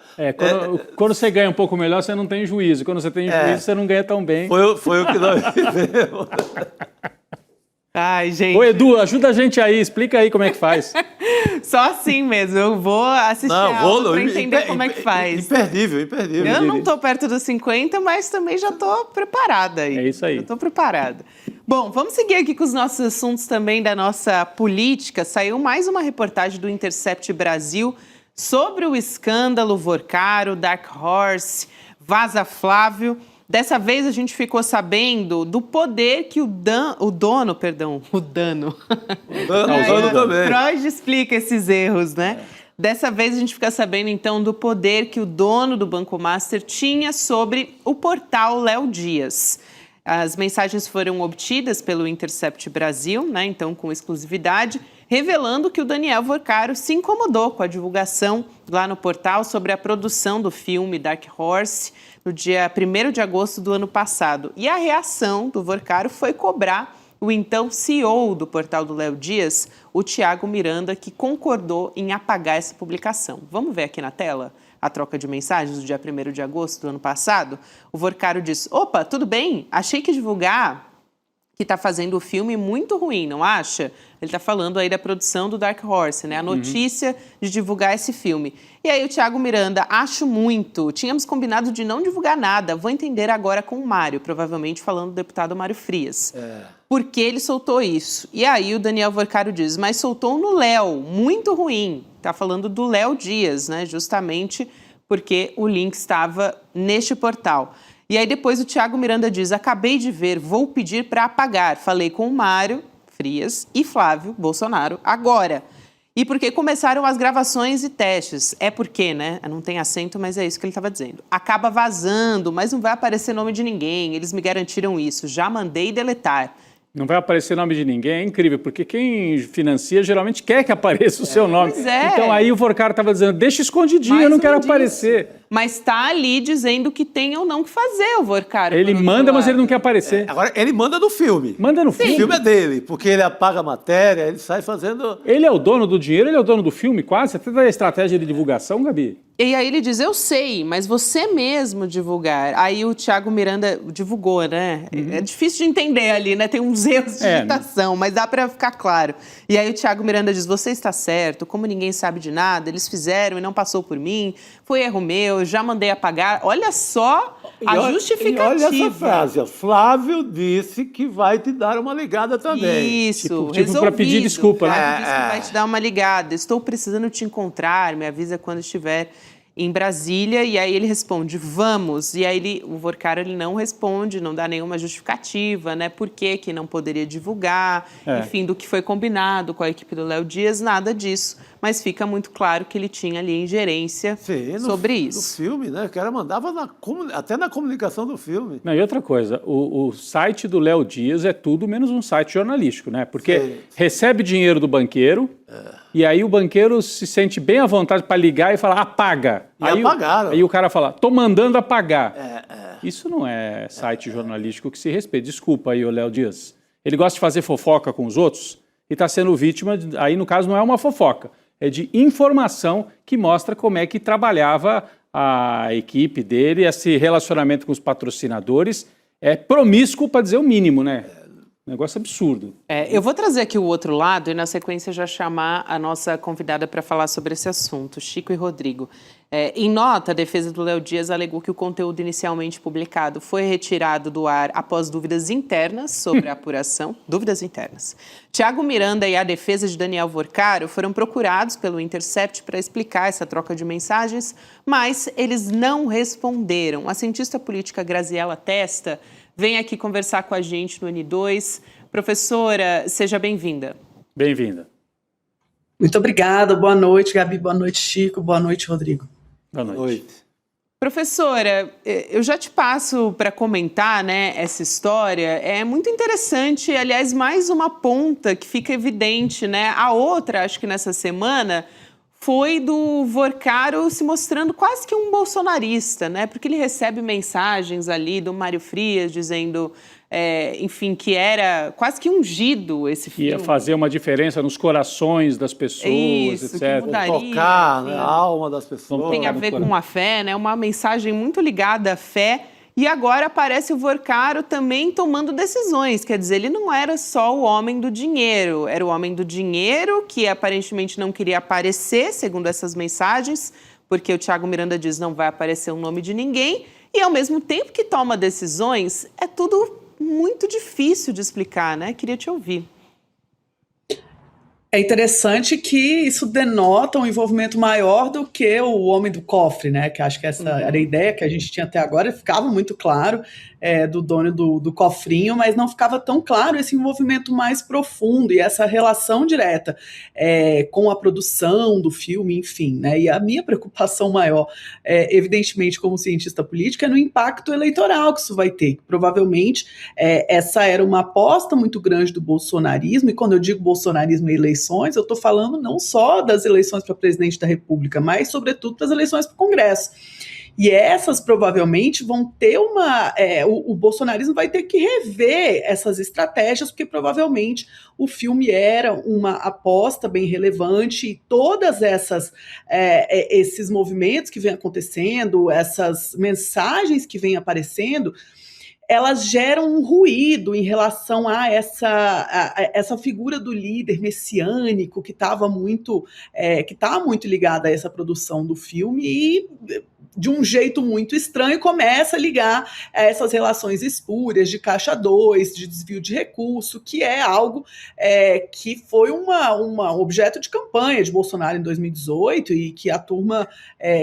Quando você ganha um pouco melhor, você não tem juízo. Quando você tem juízo, você não ganha tão bem. Foi o que nós vivemos. Ai, gente. Ô, Edu, ajuda a gente aí, explica aí como é que faz. Só assim mesmo, eu vou assistir a aula para entender como é que faz. Imperdível. Eu não estou perto dos 50, mas também já estou preparada aí. É isso aí. Eu estou preparada. Bom, vamos seguir aqui com os nossos assuntos também da nossa política. Saiu mais uma reportagem do Intercept Brasil sobre o escândalo Vorcaro, Dark Horse, Vaza Flávio. Dessa vez a gente ficou sabendo do poder que o dono também. Freud explica esses erros, né? Dessa vez a gente fica sabendo então do poder que o dono do Banco Master tinha sobre o portal Léo Dias. As mensagens foram obtidas pelo Intercept Brasil, né? Então com exclusividade, revelando que o Daniel Vorcaro se incomodou com a divulgação lá no portal sobre a produção do filme Dark Horse, no dia 1º de agosto do ano passado. E a reação do Vorcaro foi cobrar o então CEO do portal do Léo Dias, o Thiago Miranda, que concordou em apagar essa publicação. Vamos ver aqui na tela a troca de mensagens do dia 1º de agosto do ano passado? O Vorcaro disse: opa, tudo bem? Achei que divulgar que está fazendo o filme muito ruim, não acha? Ele está falando aí da produção do Dark Horse, né? A notícia de divulgar esse filme. E aí o Thiago Miranda: acho muito. Tínhamos combinado de não divulgar nada. Vou entender agora com o Mário, provavelmente falando do deputado Mário Frias. Por que ele soltou isso? E aí o Daniel Vorcaro diz: mas soltou no Léo, muito ruim. Está falando do Léo Dias, né? Justamente porque o link estava neste portal. E aí depois o Thiago Miranda diz: acabei de ver, vou pedir para apagar. Falei com o Mário Frias e Flávio Bolsonaro agora. E porque começaram as gravações e testes. É porque, né? Não tem acento, mas é isso que ele estava dizendo. Acaba vazando, mas não vai aparecer nome de ninguém. Eles me garantiram isso. Já mandei deletar. Não vai aparecer nome de ninguém, é incrível, porque quem financia geralmente quer que apareça o seu nome. Pois é. Então aí o Vorcaro estava dizendo: deixa escondidinho, eu não quero aparecer. Mas está ali dizendo que tem ou não que fazer o Vorcaro. Ele manda, mas ele não quer aparecer. Agora, ele manda no filme. Manda no filme. O filme é dele, porque ele apaga a matéria, ele sai fazendo... Ele é o dono do dinheiro, ele é o dono do filme, quase. Até da estratégia de divulgação, Gabi. E aí ele diz: eu sei, mas você mesmo divulgar. Aí o Thiago Miranda divulgou, né? É difícil de entender ali, né? Tem uns erros de digitação, mas dá para ficar claro. E aí o Thiago Miranda diz: você está certo, como ninguém sabe de nada, eles fizeram e não passou por mim, foi erro meu, já mandei apagar. Olha só a justificativa. E olha essa frase: ó, Flávio disse que vai te dar uma ligada também. Isso, tipo para pedir desculpa, né? Flávio disse que vai te dar uma ligada. Estou precisando te encontrar, me avisa quando estiver em Brasília. E aí ele responde: vamos. E aí o Vorcaro ele não responde, não dá nenhuma justificativa, né? Por que não poderia divulgar, enfim, do que foi combinado com a equipe do Léo Dias, nada disso. Mas fica muito claro que ele tinha ali ingerência sobre isso. No filme, né? O cara mandava até na comunicação do filme. Não, e outra coisa, o site do Léo Dias é tudo menos um site jornalístico, né? Porque recebe dinheiro do banqueiro, e aí o banqueiro se sente bem à vontade para ligar e falar: apaga. E apagaram. Aí o cara fala: tô mandando apagar. Isso não é site jornalístico que se respeita. Desculpa aí, o Léo Dias. Ele gosta de fazer fofoca com os outros e está sendo vítima, aí no caso não é uma fofoca, é de informação que mostra como é que trabalhava a equipe dele, esse relacionamento com os patrocinadores é promíscuo, para dizer o mínimo, né? Negócio absurdo. Eu vou trazer aqui o outro lado e, na sequência, já chamar a nossa convidada para falar sobre esse assunto, Chico e Rodrigo. Em nota, a defesa do Léo Dias alegou que o conteúdo inicialmente publicado foi retirado do ar após dúvidas internas sobre a apuração. Dúvidas internas. Tiago Miranda e a defesa de Daniel Vorcaro foram procurados pelo Intercept para explicar essa troca de mensagens, mas eles não responderam. A cientista política Graziela Testa vem aqui conversar com a gente no N2. Professora, seja bem-vinda. Bem-vinda. Muito obrigada. Boa noite, Gabi. Boa noite, Chico. Boa noite, Rodrigo. Boa noite. Professora, eu já te passo para comentar, né, essa história. É muito interessante, aliás, mais uma ponta que fica evidente, né? A outra, acho que nessa semana, foi do Vorcaro se mostrando quase que um bolsonarista, né? Porque ele recebe mensagens ali do Mário Frias dizendo, enfim, que era quase que ungido esse filme. Ia fazer uma diferença nos corações das pessoas, Isso, etc. que mudaria, Tocar, né, a alma das pessoas. Tem a ver com a fé, né? Uma mensagem muito ligada à fé. E agora aparece o Vorcaro também tomando decisões. Quer dizer, ele não era só o homem do dinheiro. Era o homem do dinheiro que aparentemente não queria aparecer, segundo essas mensagens, porque o Tiago Miranda diz não vai aparecer o nome de ninguém. E ao mesmo tempo que toma decisões, é tudo muito difícil de explicar, né? Queria te ouvir. É interessante que isso denota um envolvimento maior do que o homem do cofre, né? Que acho que essa era a ideia que a gente tinha até agora, ficava muito claro do dono do cofrinho, mas não ficava tão claro esse envolvimento mais profundo e essa relação direta com a produção do filme, enfim, né? E a minha preocupação maior, evidentemente, como cientista política, é no impacto eleitoral que isso vai ter. Provavelmente, essa era uma aposta muito grande do bolsonarismo, e quando eu digo bolsonarismo e eleições, eu estou falando não só das eleições para presidente da República, mas, sobretudo, das eleições para o Congresso. E essas provavelmente vão ter o bolsonarismo vai ter que rever essas estratégias, porque provavelmente o filme era uma aposta bem relevante e todas esses movimentos que vêm acontecendo, essas mensagens que vêm aparecendo, elas geram um ruído em relação a essa figura do líder messiânico que estava muito ligada a essa produção do filme e, de um jeito muito estranho, começa a ligar essas relações espúrias de Caixa 2, de desvio de recurso, que é algo que foi um objeto de campanha de Bolsonaro em 2018 e que a turma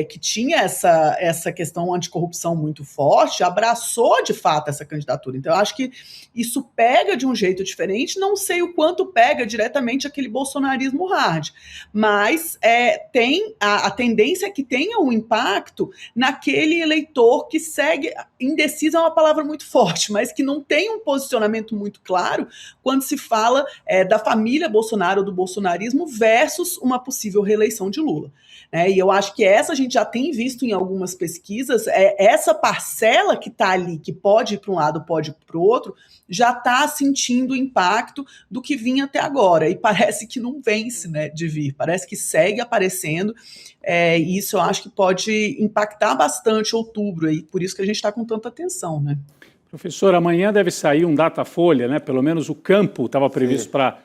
que tinha essa questão anticorrupção muito forte abraçou de fato essa candidatura. Então, eu acho que isso pega de um jeito diferente, não sei o quanto pega diretamente aquele bolsonarismo hard, mas tem a tendência é que tenha um impacto naquele eleitor que segue, indeciso é uma palavra muito forte, mas que não tem um posicionamento muito claro quando se fala da família Bolsonaro, do bolsonarismo, versus uma possível reeleição de Lula. E eu acho que essa a gente já tem visto em algumas pesquisas, essa parcela que está ali, que pode ir para um lado, pode ir para o outro, já está sentindo o impacto do que vinha até agora, e parece que não vence, né, de vir, parece que segue aparecendo, e isso eu acho que pode impactar bastante outubro, e por isso que a gente está com tanta atenção, né? Professor, amanhã deve sair um Datafolha, né? Pelo menos o campo estava previsto para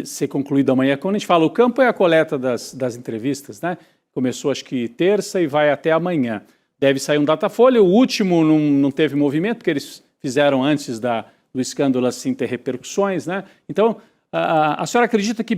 ser concluído amanhã. Quando a gente fala o campo, é a coleta das entrevistas, né? Começou acho que terça e vai até amanhã. Deve sair um Datafolha, o último não teve movimento, porque eles fizeram antes do escândalo assim ter repercussões, né? Então, a senhora acredita que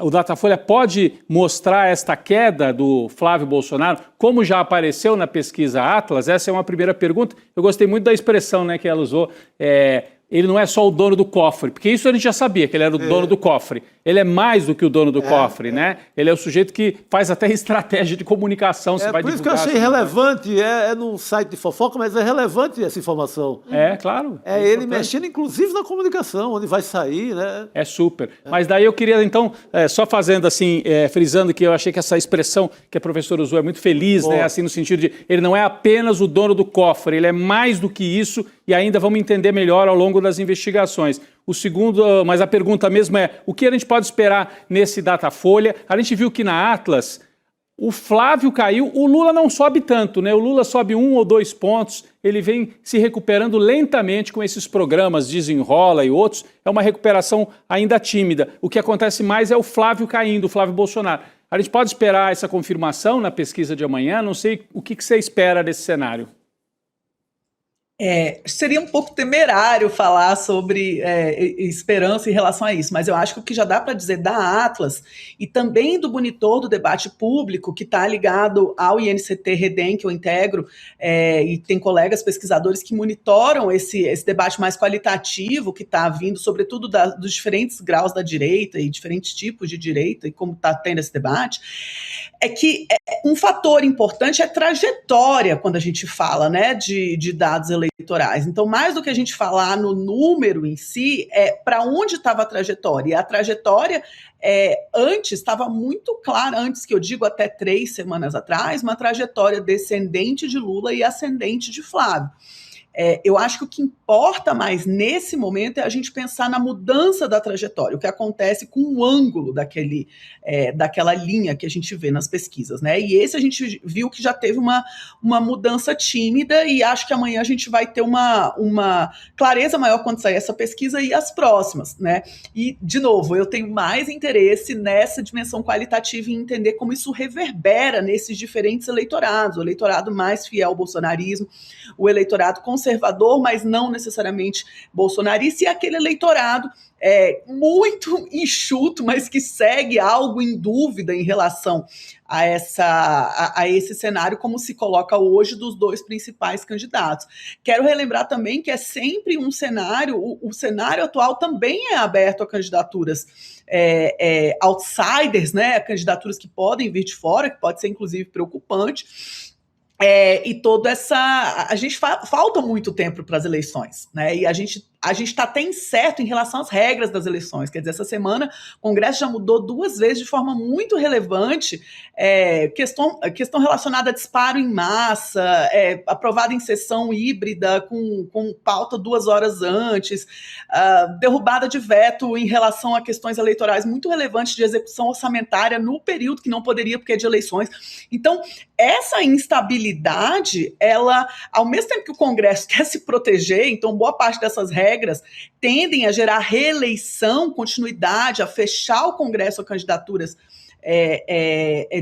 o Datafolha pode mostrar esta queda do Flávio Bolsonaro, como já apareceu na pesquisa Atlas? Essa é uma primeira pergunta. Eu gostei muito da expressão, né, que ela usou. Ele não é só o dono do cofre, porque isso a gente já sabia, que ele era o dono do cofre. Ele é mais do que o dono do cofre, né? Ele é o sujeito que faz até estratégia de comunicação. Por isso que eu achei relevante, num site de fofoca, mas é relevante essa informação. Claro. Ele mexendo, inclusive, na comunicação, onde vai sair, né? É super. Mas daí eu queria, então, só fazendo assim, frisando que eu achei que essa expressão que a professora usou é muito feliz, né? Assim, no sentido de, ele não é apenas o dono do cofre, ele é mais do que isso, e ainda vamos entender melhor ao longo das investigações. O segundo, mas a pergunta mesmo é, o que a gente pode esperar nesse Datafolha? A gente viu que na Atlas, O Flávio caiu, o Lula não sobe tanto, né? O Lula sobe 1 ou 2 pontos, ele vem se recuperando lentamente com esses programas, Desenrola e outros. É uma recuperação ainda tímida. O que acontece mais é o Flávio caindo, o Flávio Bolsonaro. A gente pode esperar essa confirmação na pesquisa de amanhã? Não sei o que você espera desse cenário. Seria um pouco temerário falar sobre esperança em relação a isso, mas eu acho que o que já dá para dizer da Atlas e também do monitor do debate público, que está ligado ao INCT Redem, que eu integro, e tem colegas pesquisadores que monitoram esse debate mais qualitativo que está vindo, sobretudo dos diferentes graus da direita e diferentes tipos de direita, e como está tendo esse debate, é que um fator importante é trajetória quando a gente fala, né, de dados eleitorais. Então, mais do que a gente falar no número em si, é para onde estava a trajetória. E a trajetória antes estava muito clara, antes que eu digo até 3 semanas atrás, uma trajetória descendente de Lula e ascendente de Flávio. Eu acho que o que importa mais nesse momento é a gente pensar na mudança da trajetória, o que acontece com o ângulo daquela linha que a gente vê nas pesquisas, né? E esse a gente viu que já teve uma mudança tímida e acho que amanhã a gente vai ter uma clareza maior quando sair essa pesquisa e as próximas, né? E, de novo, eu tenho mais interesse nessa dimensão qualitativa em entender como isso reverbera nesses diferentes eleitorados, o eleitorado mais fiel ao bolsonarismo, o eleitorado conservador, mas não necessariamente bolsonarista, e aquele eleitorado muito enxuto, mas que segue algo em dúvida em relação a esse cenário, como se coloca hoje dos 2 principais candidatos. Quero relembrar também que é sempre um cenário, o cenário atual também é aberto a candidaturas outsiders, né, candidaturas que podem vir de fora, que pode ser inclusive preocupante. E toda essa... A gente falta muito tempo para as eleições, né? E a gente está até incerto em relação às regras das eleições. Quer dizer, essa semana o Congresso já mudou 2 vezes de forma muito relevante, questão relacionada a disparo em massa, aprovada em sessão híbrida, com pauta 2 horas antes, derrubada de veto em relação a questões eleitorais muito relevantes de execução orçamentária no período que não poderia, porque é de eleições. Então, essa instabilidade, ela, ao mesmo tempo que o Congresso quer se proteger, então boa parte dessas regras tendem a gerar reeleição, continuidade, a fechar o Congresso a candidaturas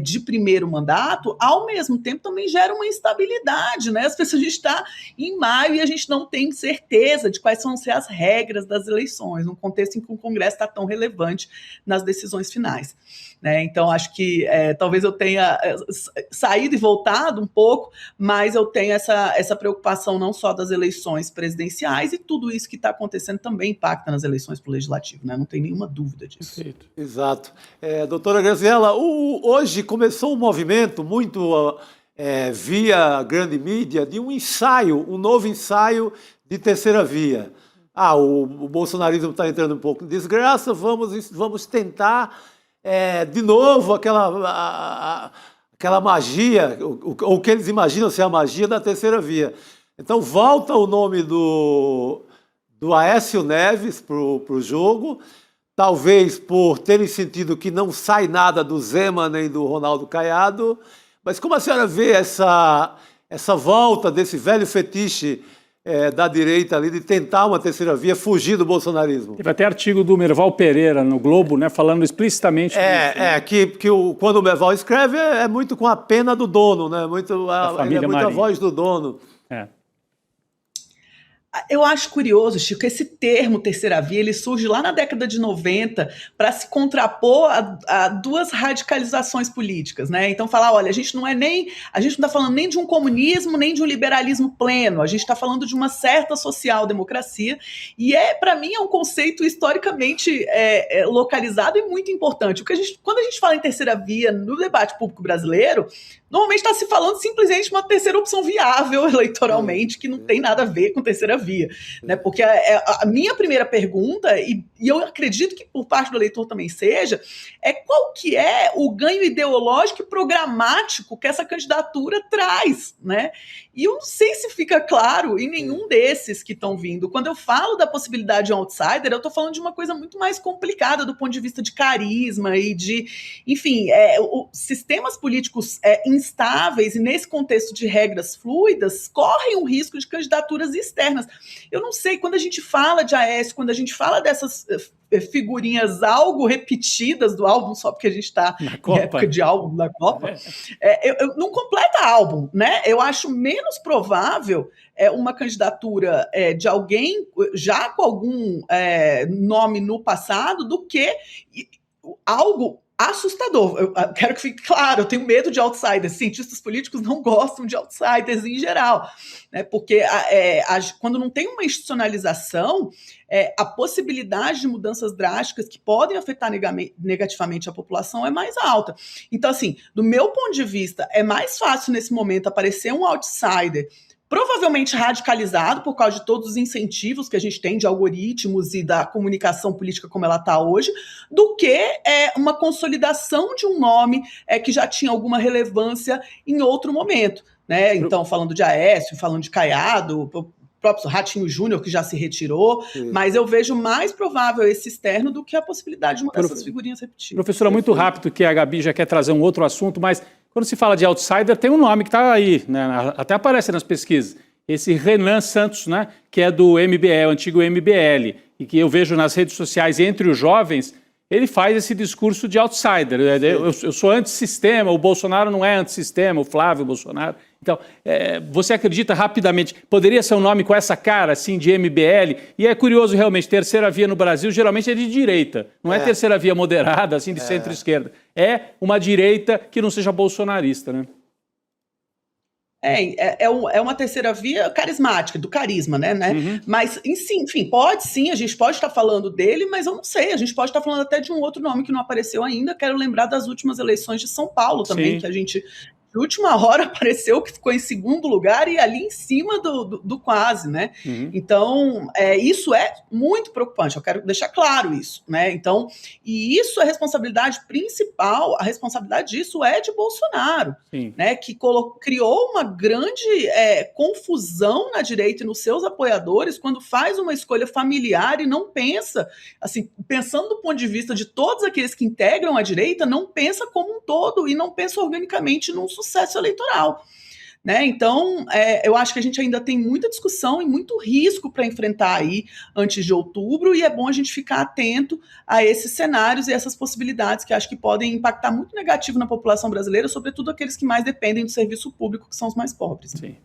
de primeiro mandato, ao mesmo tempo também gera uma instabilidade, né? As pessoas, a gente está em maio e a gente não tem certeza de quais vão ser as regras das eleições, num contexto em que o Congresso está tão relevante nas decisões finais, né? Então, acho que talvez eu tenha saído e voltado um pouco, mas eu tenho essa preocupação não só das eleições presidenciais, e tudo isso que está acontecendo também impacta nas eleições para o Legislativo, né? Não tem nenhuma dúvida disso. Perfeito. Exato. Doutora Graziella, hoje começou um movimento muito via grande mídia de um novo ensaio de terceira via. O bolsonarismo está entrando um pouco em desgraça, vamos tentar de novo aquela magia, o que eles imaginam ser a magia da terceira via. Então volta o nome do Aécio Neves para o jogo, talvez por terem sentido que não sai nada do Zema nem do Ronaldo Caiado. Mas como a senhora vê essa volta desse velho fetiche da direita ali de tentar uma terceira via, fugir do bolsonarismo? Teve até artigo do Merval Pereira no Globo, né, falando explicitamente disso. Quando o Merval escreve é muito com a pena do dono, né? Muito a voz do dono. Eu acho curioso, Chico, esse termo terceira via, ele surge lá na década de 90 para se contrapor a 2 radicalizações políticas, né? Então falar, olha, a gente não está falando nem de um comunismo, nem de um liberalismo pleno, a gente está falando de uma certa social-democracia, e para mim é um conceito historicamente localizado e muito importante. Quando a gente fala em terceira via no debate público brasileiro, normalmente está se falando simplesmente de uma terceira opção viável eleitoralmente, que não tem nada a ver com terceira via, né? Porque a minha primeira pergunta, e eu acredito que por parte do eleitor também seja, é qual que é o ganho ideológico e programático que essa candidatura traz, né? E eu não sei se fica claro em nenhum desses que estão vindo. Quando eu falo da possibilidade de um outsider, eu estou falando de uma coisa muito mais complicada do ponto de vista de carisma e de, enfim, sistemas políticos instáveis e nesse contexto de regras fluidas correm o risco de candidaturas externas. Eu não sei, quando a gente fala de Aécio, quando a gente fala dessas figurinhas algo repetidas do álbum, só porque a gente está em época de álbum da Copa, eu não completa álbum, né? Eu acho menos provável uma candidatura de alguém já com algum nome no passado do que algo assustador. Eu quero que fique claro, eu tenho medo de outsiders. Cientistas políticos não gostam de outsiders em geral, né? Porque quando não tem uma institucionalização, a possibilidade de mudanças drásticas que podem afetar negativamente a população é mais alta. Então, assim, do meu ponto de vista, é mais fácil nesse momento aparecer um outsider provavelmente radicalizado por causa de todos os incentivos que a gente tem de algoritmos e da comunicação política como ela está hoje, do que uma consolidação de um nome que já tinha alguma relevância em outro momento, né? Então, falando de Aécio, falando de Caiado, o próprio Ratinho Júnior, que já se retirou, mas eu vejo mais provável esse externo do que a possibilidade de uma dessas figurinhas repetidas. Professora, muito rápido, que a Gabi já quer trazer um outro assunto, mas quando se fala de outsider, tem um nome que está aí, né? Até aparece nas pesquisas, esse Renan Santos, né? Que é do MBL, o antigo MBL, e que eu vejo nas redes sociais entre os jovens, ele faz esse discurso de outsider. Eu sou antissistema, o Bolsonaro não é antissistema, o Flávio Bolsonaro. Então, você acredita rapidamente, poderia ser um nome com essa cara, assim, de MBL? E é curioso, realmente, terceira via no Brasil geralmente é de direita. Não é terceira via moderada, assim, de centro-esquerda. É uma direita que não seja bolsonarista, né? É uma terceira via carismática, do carisma, né? Uhum. Mas, enfim, a gente pode estar falando dele, mas eu não sei, a gente pode estar falando até de um outro nome que não apareceu ainda. Quero lembrar das últimas eleições de São Paulo também, Sim. que a gente, de última hora, apareceu, que ficou em segundo lugar e ali em cima do quase, né? Uhum. Então, isso é muito preocupante, eu quero deixar claro isso, né? Então, e isso é responsabilidade principal, a responsabilidade disso é de Bolsonaro, Sim. né? Que criou uma grande confusão na direita e nos seus apoiadores quando faz uma escolha familiar e não pensa, assim, pensando do ponto de vista de todos aqueles que integram a direita, não pensa como um todo e não pensa organicamente num sucesso eleitoral, né? Então, eu acho que a gente ainda tem muita discussão e muito risco para enfrentar aí antes de outubro, e é bom a gente ficar atento a esses cenários e essas possibilidades que acho que podem impactar muito negativo na população brasileira, sobretudo aqueles que mais dependem do serviço público, que são os mais pobres. Sim.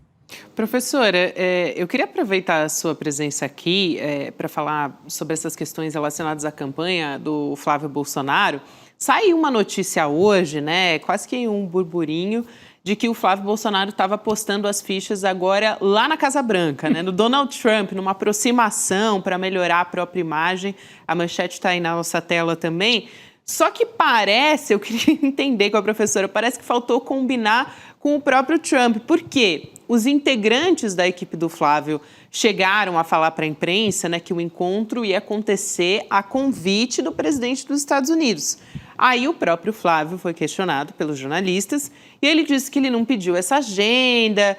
Professora, eu queria aproveitar a sua presença aqui para falar sobre essas questões relacionadas à campanha do Flávio Bolsonaro. Saiu uma notícia hoje, né, quase que um burburinho, de que o Flávio Bolsonaro estava postando as fichas agora lá na Casa Branca, né, no Donald Trump, numa aproximação para melhorar a própria imagem. A manchete está aí na nossa tela também. Só que parece, eu queria entender com a professora, parece que faltou combinar com o próprio Trump. Por quê? Os integrantes da equipe do Flávio chegaram a falar para a imprensa, né, que o encontro ia acontecer a convite do presidente dos Estados Unidos. Aí o próprio Flávio foi questionado pelos jornalistas e ele disse que ele não pediu essa agenda,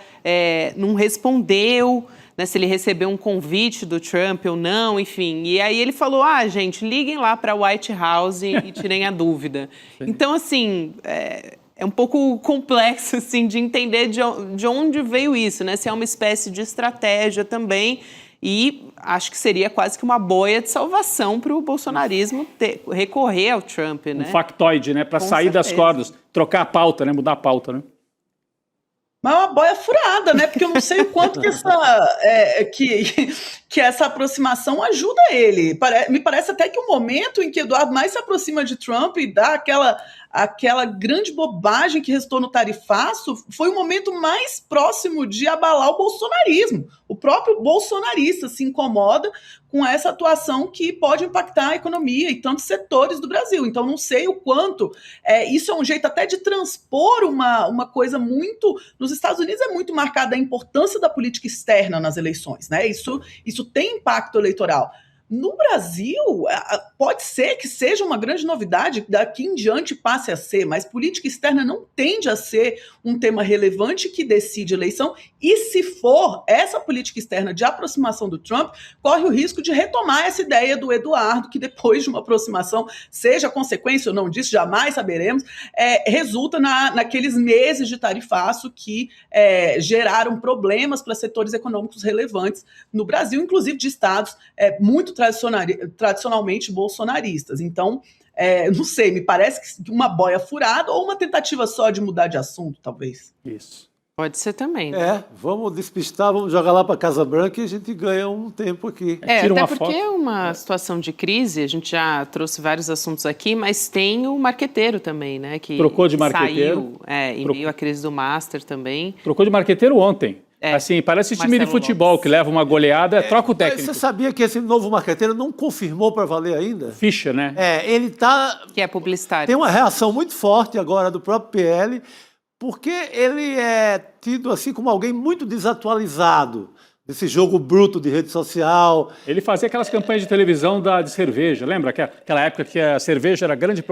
não respondeu, né, se ele recebeu um convite do Trump ou não, enfim. E aí ele falou, gente, liguem lá para a White House e tirem a dúvida. Então, assim, é um pouco complexo, assim, de entender de onde veio isso, né? Se é uma espécie de estratégia também. E acho que seria quase que uma boia de salvação para o bolsonarismo recorrer ao Trump, né? Um factoide, né? Para sair das cordas, trocar a pauta, né? Mudar a pauta, né? Mas é uma boia furada, né? Porque eu não sei o quanto que que essa aproximação ajuda ele. Me parece até que o momento em que Eduardo mais se aproxima de Trump e dá aquela grande bobagem que restou no tarifaço foi o momento mais próximo de abalar o bolsonarismo. O próprio bolsonarista se incomoda com essa atuação que pode impactar a economia e tantos setores do Brasil. Então, não sei o quanto isso é um jeito até de transpor uma coisa muito... Nos Estados Unidos é muito marcada a importância da política externa nas eleições, né? Isso tem impacto eleitoral. No Brasil, pode ser que seja uma grande novidade, daqui em diante passe a ser, mas política externa não tende a ser um tema relevante que decide eleição, e se for essa política externa de aproximação do Trump, corre o risco de retomar essa ideia do Eduardo, que depois de uma aproximação, seja consequência ou não disso, jamais saberemos, resulta naqueles meses de tarifaço que geraram problemas para setores econômicos relevantes no Brasil, inclusive de estados muito tradicionalmente bolsonaristas. Então, não sei, me parece que uma boia furada ou uma tentativa só de mudar de assunto, talvez. Isso. Pode ser também. Né? Vamos despistar, vamos jogar lá para a Casa Branca e a gente ganha um tempo aqui. Até porque é uma situação de crise, a gente já trouxe vários assuntos aqui, mas tem o marqueteiro também, né? Que trocou de marqueteiro. Saiu, em meio à crise do Master também. Trocou de marqueteiro ontem. Assim, parece time de futebol Lopes. Que leva uma goleada, troca o técnico. Você sabia que esse novo marqueteiro não confirmou para valer ainda? Fischer, né? Ele tá... Que é publicitário. Tem uma reação muito forte agora do próprio PL, porque ele é tido assim como alguém muito desatualizado desse jogo bruto de rede social. Ele fazia aquelas campanhas de televisão de cerveja, lembra? Aquela época que a cerveja era grande,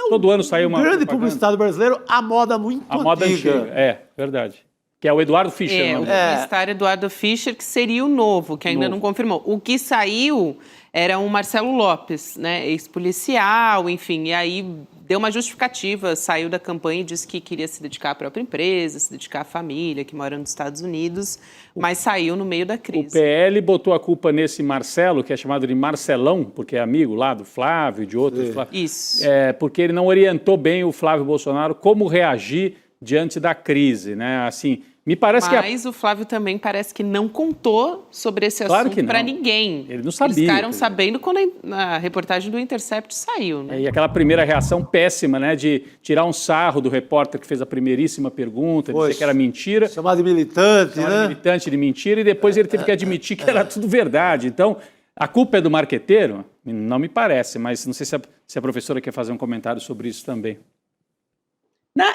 todo ano saiu uma grande publicitário brasileiro, a moda muito antiga. A moda antiga, verdade. Que é o Eduardo Fischer. O publicitário Eduardo Fischer, que seria o novo, que ainda não confirmou. O que saiu era um Marcelo Lopes, né, ex-policial, enfim, e aí deu uma justificativa, saiu da campanha e disse que queria se dedicar à própria empresa, se dedicar à família, que mora nos Estados Unidos, mas saiu no meio da crise. O PL botou a culpa nesse Marcelo, que é chamado de Marcelão, porque é amigo lá do Flávio e de outros. Isso. Porque ele não orientou bem o Flávio Bolsonaro como reagir diante da crise, né? Assim, me parece Mas o Flávio também parece que não contou sobre esse assunto para ninguém. Ele não sabia. Eles ficaram sabendo quando a reportagem do Intercept saiu, né? E aquela primeira reação péssima, né? De tirar um sarro do repórter que fez a primeiríssima pergunta, dizer que era mentira. Chamar de militante, né? Militante de mentira, e depois ele teve que admitir que era tudo verdade. Então, a culpa é do marqueteiro? Não me parece, mas não sei se a professora quer fazer um comentário sobre isso também.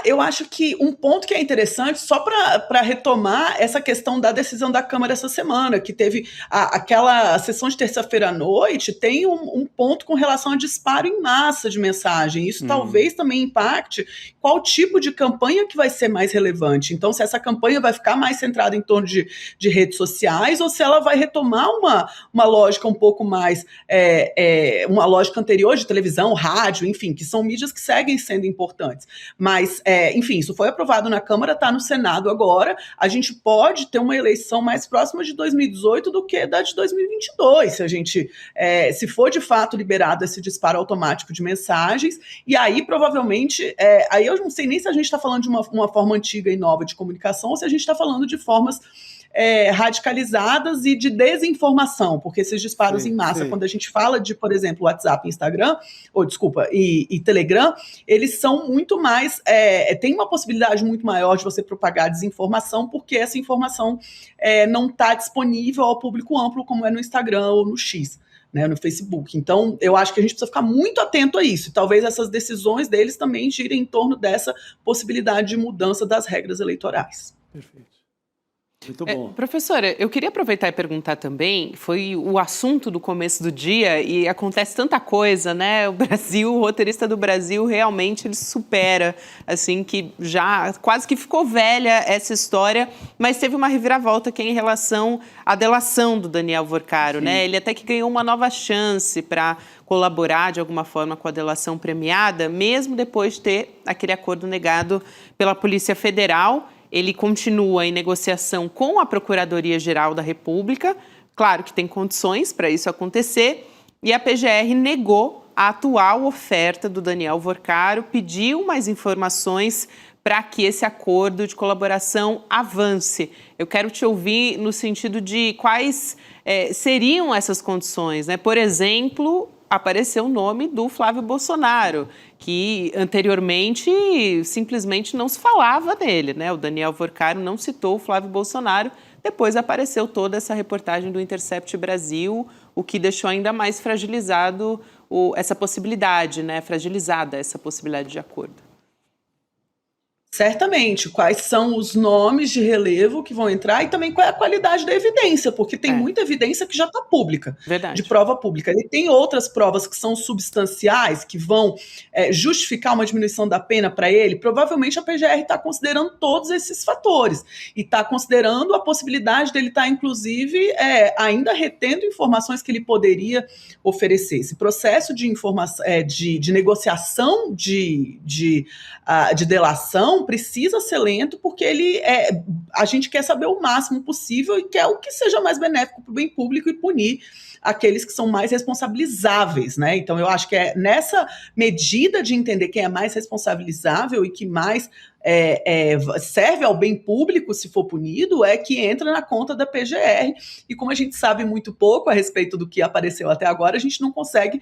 Eu acho que um ponto que é interessante, só para retomar essa questão da decisão da Câmara essa semana, que teve aquela sessão de terça-feira à noite, tem um ponto com relação a disparo em massa de mensagem. Isso talvez também impacte qual tipo de campanha que vai ser mais relevante. Então, se essa campanha vai ficar mais centrada em torno de redes sociais ou se ela vai retomar uma lógica um pouco mais, uma lógica anterior de televisão, rádio, enfim, que são mídias que seguem sendo importantes. Mas enfim, isso foi aprovado na Câmara, está no Senado agora. A gente pode ter uma eleição mais próxima de 2018 do que da de 2022, se a gente, se for de fato liberado esse disparo automático de mensagens. E aí, provavelmente, aí eu não sei nem se a gente está falando de uma forma antiga e nova de comunicação ou se a gente está falando de formas radicalizadas e de desinformação, porque esses disparos em massa, quando a gente fala de, por exemplo, WhatsApp, Instagram, e Telegram, eles são muito mais, tem uma possibilidade muito maior de você propagar desinformação, porque essa informação não está disponível ao público amplo, como é no Instagram ou no X, né, no Facebook. Então, eu acho que a gente precisa ficar muito atento a isso, e talvez essas decisões deles também girem em torno dessa possibilidade de mudança das regras eleitorais. Perfeito. Muito bom. Professora, eu queria aproveitar e perguntar também, foi o assunto do começo do dia e acontece tanta coisa, né? O Brasil, o roteirista do Brasil, realmente ele supera, assim, que já quase que ficou velha essa história, mas teve uma reviravolta aqui em relação à delação do Daniel Vorcaro, né? Ele até que ganhou uma nova chance para colaborar de alguma forma com a delação premiada, mesmo depois de ter aquele acordo negado pela Polícia Federal. Ele continua em negociação com a Procuradoria-Geral da República, claro que tem condições para isso acontecer, e a PGR negou a atual oferta do Daniel Vorcaro, pediu mais informações para que esse acordo de colaboração avance. Eu quero te ouvir no sentido de quais seriam essas condições, né? Por exemplo, apareceu o nome do Flávio Bolsonaro, que anteriormente simplesmente não se falava dele, né? O Daniel Vorcaro não citou o Flávio Bolsonaro, depois apareceu toda essa reportagem do Intercept Brasil, o que deixou ainda mais fragilizado essa possibilidade, né? Fragilizada essa possibilidade de acordo. Certamente, quais são os nomes de relevo que vão entrar e também qual é a qualidade da evidência, porque tem muita evidência que já está pública, de prova pública. E tem outras provas que são substanciais, que vão justificar uma diminuição da pena para ele. Provavelmente a PGR está considerando todos esses fatores e está considerando a possibilidade dele estar, inclusive, ainda retendo informações que ele poderia oferecer. Esse processo de informação, de negociação de delação precisa ser lento, porque a gente quer saber o máximo possível e quer o que seja mais benéfico para o bem público e punir aqueles que são mais responsabilizáveis, né? Então, eu acho que é nessa medida de entender quem é mais responsabilizável e que mais serve ao bem público, se for punido, é que entra na conta da PGR. E como a gente sabe muito pouco a respeito do que apareceu até agora, a gente não consegue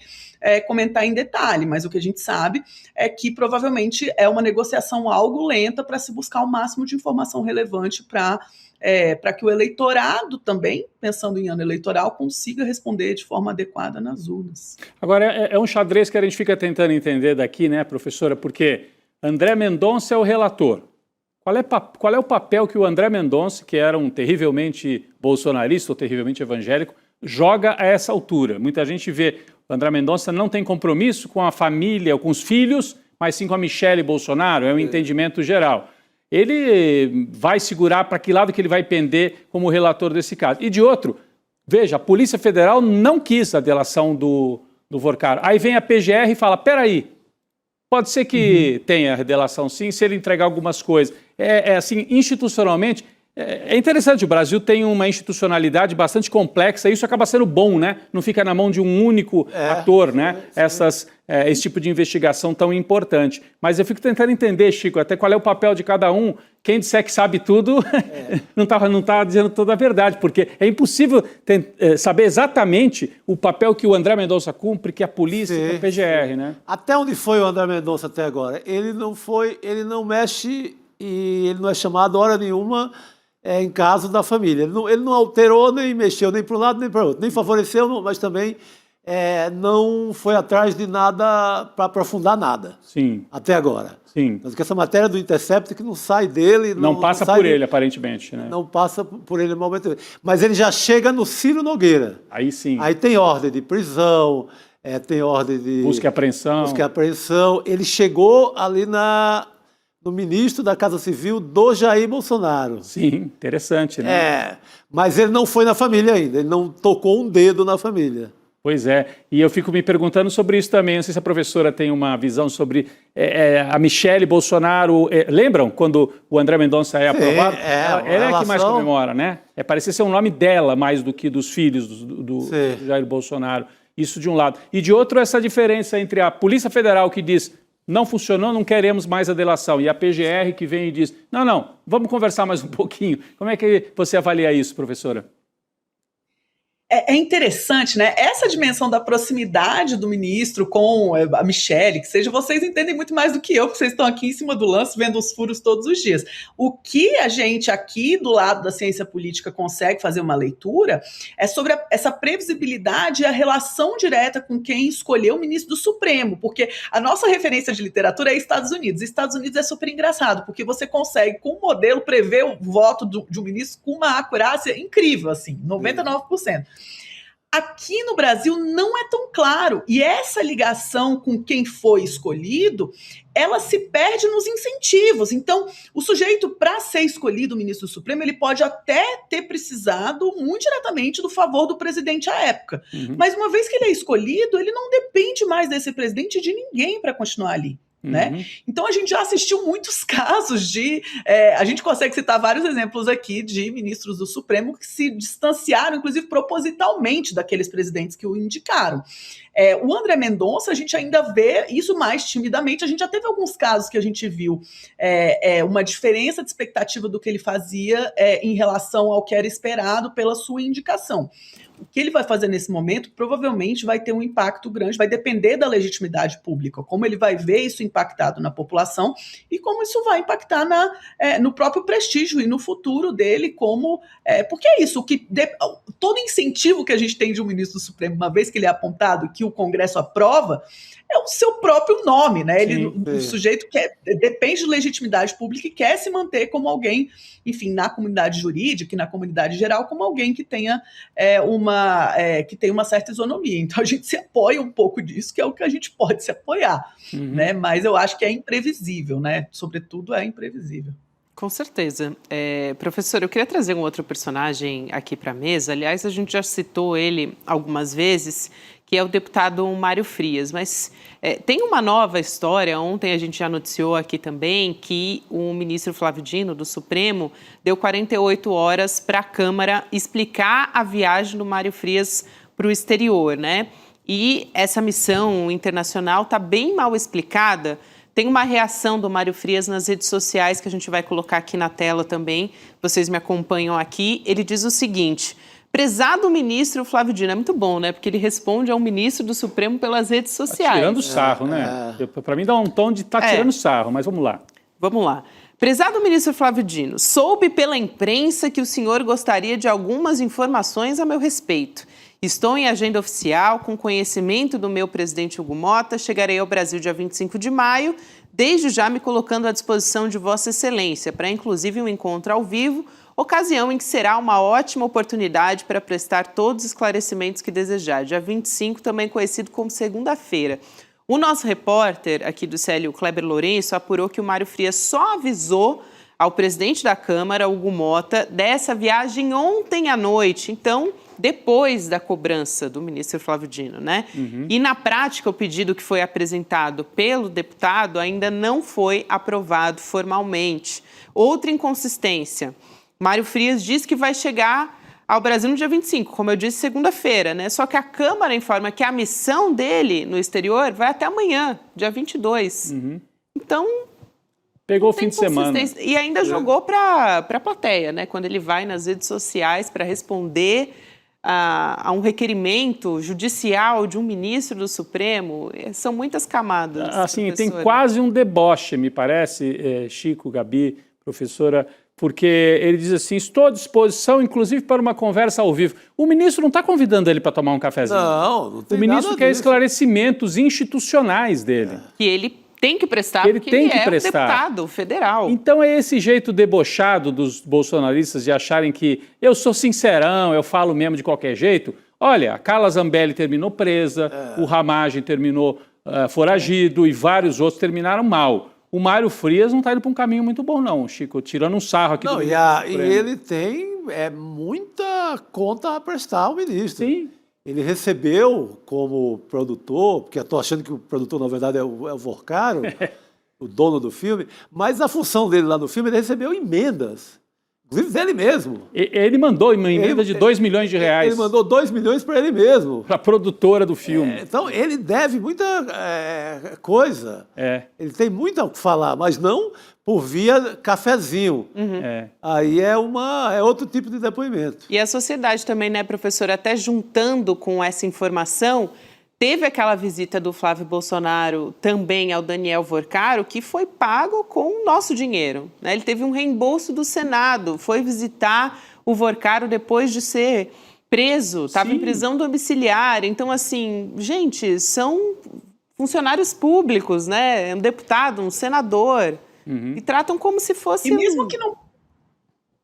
comentar em detalhe, mas o que a gente sabe é que provavelmente é uma negociação algo lenta para se buscar o máximo de informação relevante para que o eleitorado também, pensando em ano eleitoral, consiga responder de forma adequada nas urnas. Agora, é um xadrez que a gente fica tentando entender daqui, né, professora, porque André Mendonça é o relator. Qual é o papel que o André Mendonça, que era um terrivelmente bolsonarista ou terrivelmente evangélico, joga a essa altura? Muita gente vê o André Mendonça não tem compromisso com a família, ou com os filhos, mas sim com a Michele Bolsonaro, é um entendimento geral. Ele vai segurar para que lado que ele vai pender como relator desse caso. E de outro, veja, a Polícia Federal não quis a delação do Vorcaro. Aí vem a PGR e fala, peraí, pode ser que tenha delação sim, se ele entregar algumas coisas. Assim, institucionalmente, é interessante, o Brasil tem uma institucionalidade bastante complexa, isso acaba sendo bom, né? Não fica na mão de um único ator, né? Esse tipo de investigação tão importante. Mas eu fico tentando entender, Chico, até qual é o papel de cada um. Quem disser que sabe tudo não tá dizendo toda a verdade, porque é impossível saber exatamente o papel que o André Mendonça cumpre, que a polícia, que a PGR, né? Até onde foi o André Mendonça até agora? Ele não mexe e ele não é chamado hora nenhuma em caso da família. Ele não alterou, nem mexeu, nem para um lado, nem para o outro. Nem favoreceu, mas também não foi atrás de nada para aprofundar nada. Sim. Até agora. Sim. Porque essa matéria do Intercept que não sai dele... Não passa por ele, aparentemente, né? Não passa por ele no momento. Mas ele já chega no Ciro Nogueira. Aí sim. Aí tem ordem de prisão, tem ordem de... Busca e apreensão. Busca e apreensão. Ele chegou ali no ministro da Casa Civil do Jair Bolsonaro. Sim, interessante, né? Mas ele não foi na família ainda, ele não tocou um dedo na família. Pois é, e eu fico me perguntando sobre isso também, não sei se a professora tem uma visão sobre a Michele Bolsonaro, lembram quando o André Mendonça é aprovado? Ela é a que mais comemora, né? Parecia ser um nome dela mais do que dos filhos do Jair Bolsonaro, isso de um lado. E de outro, essa diferença entre a Polícia Federal que diz não funcionou, não queremos mais a delação, e a PGR que vem e diz, não, vamos conversar mais um pouquinho. Como é que você avalia isso, professora? É interessante, né? Essa dimensão da proximidade do ministro com a Michele, que seja, vocês entendem muito mais do que eu, porque vocês estão aqui em cima do lance, vendo os furos todos os dias. O que a gente aqui, do lado da ciência política, consegue fazer uma leitura é sobre essa previsibilidade e a relação direta com quem escolheu o ministro do Supremo, porque a nossa referência de literatura é Estados Unidos. Estados Unidos é super engraçado, porque você consegue, com um modelo, prever o voto de um ministro com uma acurácia incrível, assim, 99%. Aqui no Brasil não é tão claro, e essa ligação com quem foi escolhido, ela se perde nos incentivos. Então, o sujeito, para ser escolhido ministro do Supremo, ele pode até ter precisado muito diretamente do favor do presidente à época. Mas uma vez que ele é escolhido, ele não depende mais desse presidente e de ninguém para continuar ali. Né? Então a gente já assistiu muitos casos a gente consegue citar vários exemplos aqui de ministros do Supremo que se distanciaram, inclusive propositalmente, daqueles presidentes que o indicaram. O André Mendonça, a gente ainda vê isso mais timidamente, a gente já teve alguns casos que a gente viu uma diferença de expectativa do que ele fazia em relação ao que era esperado pela sua indicação. o que ele vai fazer nesse momento provavelmente vai ter um impacto grande, vai depender da legitimidade pública, como ele vai ver isso impactado na população e como isso vai impactar no próprio prestígio e no futuro dele, porque é isso, todo incentivo que a gente tem de um ministro do Supremo, uma vez que ele é apontado, que o Congresso aprova, é o seu próprio nome, né? O sujeito depende de legitimidade pública e quer se manter como alguém, enfim, na comunidade jurídica e na comunidade geral, como alguém que tenha uma certa isonomia. Então a gente se apoia um pouco disso, que é o que a gente pode se apoiar, né? Mas eu acho que é imprevisível, né? Sobretudo é imprevisível. Com certeza. Professor, eu queria trazer um outro personagem aqui para a mesa. Aliás, a gente já citou ele algumas vezes, que é o deputado Mário Frias. Mas tem uma nova história. Ontem a gente já noticiou aqui também que o ministro Flávio Dino, do Supremo, deu 48 horas para a Câmara explicar a viagem do Mário Frias para o exterior, né? E essa missão internacional está bem mal explicada. Tem uma reação do Mário Frias nas redes sociais que a gente vai colocar aqui na tela também. Vocês me acompanham aqui. Ele diz o seguinte: prezado ministro Flávio Dino. É muito bom, né? Porque ele responde ao ministro do Supremo pelas redes sociais. Tá tirando sarro, né? Para mim dá um tom de tirando sarro, mas vamos lá. Vamos lá. Prezado ministro Flávio Dino, soube pela imprensa que o senhor gostaria de algumas informações a meu respeito. Estou em agenda oficial, com conhecimento do meu presidente Hugo Motta, chegarei ao Brasil dia 25 de maio, desde já me colocando à disposição de Vossa Excelência, para inclusive um encontro ao vivo, ocasião em que será uma ótima oportunidade para prestar todos os esclarecimentos que desejar. Dia 25, também conhecido como segunda-feira. O nosso repórter aqui do CL, o Kleber Lourenço, apurou que o Mário Frias só avisou ao presidente da Câmara, Hugo Motta, dessa viagem ontem à noite. Então, depois da cobrança do ministro Flávio Dino, né? E, na prática, o pedido que foi apresentado pelo deputado ainda não foi aprovado formalmente. Outra inconsistência. Mário Frias diz que vai chegar ao Brasil no dia 25, como eu disse, segunda-feira, né? Só que a Câmara informa que a missão dele no exterior vai até amanhã, dia 22. Então... Pegou o fim de semana. E ainda jogou para a plateia, né? Quando ele vai nas redes sociais para responder a um requerimento judicial de um ministro do Supremo. São muitas camadas. Assim, tem quase um deboche, me parece, Chico, Gabi, professora, porque ele diz assim: estou à disposição, inclusive, para uma conversa ao vivo. O ministro não está convidando ele para tomar um cafezinho. Não tem O ministro nada quer disso. esclarecimentos institucionais dele. Que ele tem que prestar, Ele porque tem ele que é prestar. um deputado federal. Então é esse jeito debochado dos bolsonaristas de acharem que eu sou sincerão, eu falo mesmo de qualquer jeito. Olha, a Carla Zambelli terminou presa, o Ramagem terminou foragido e vários outros terminaram mal. O Mário Frias não está indo para um caminho muito bom, não, Chico, tirando um sarro aqui do E ele tem muita conta a prestar ao ministro. Sim. Ele recebeu como produtor, porque eu estou achando que o produtor, na verdade, é o Vorcaro, o dono do filme, mas a função dele lá no filme, ele recebeu emendas, inclusive dele mesmo. Ele mandou uma emenda de 2 milhões de reais. Ele mandou 2 milhões para ele mesmo. Para a produtora do filme. Então, ele deve muita coisa. Ele tem muito o que falar, mas não por via cafezinho. Aí é outro tipo de depoimento. E a sociedade também, né, professora, até juntando com essa informação, teve aquela visita do Flávio Bolsonaro também ao Daniel Vorcaro, que foi pago com o nosso dinheiro, né? Ele teve um reembolso do Senado, foi visitar o Vorcaro depois de ser preso, estava em prisão domiciliar. Então, assim, gente, são funcionários públicos, né? Um deputado, um senador, e tratam como se fosse... E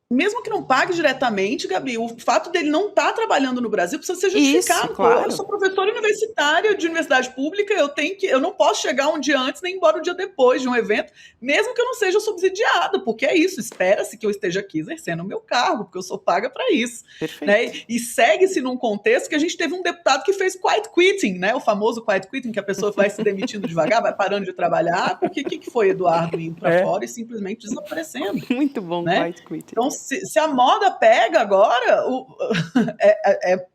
mesmo que não pague diretamente, Gabi, o fato dele não estar trabalhando no Brasil precisa ser justificado. Isso, claro. Eu sou professora universitária de universidade pública, eu não posso chegar um dia antes nem embora um dia depois de um evento, mesmo que eu não seja subsidiada, porque é isso, espera-se que eu esteja aqui exercendo o meu cargo, porque eu sou paga para isso. Perfeito. Né? E segue-se num contexto que a gente teve um deputado que fez quiet quitting, né? O famoso quiet quitting, que a pessoa vai se demitindo devagar, vai parando de trabalhar, porque o que foi Eduardo indo para fora e simplesmente desaparecendo? Muito bom, né? quiet quitting. Então, se a moda pega agora,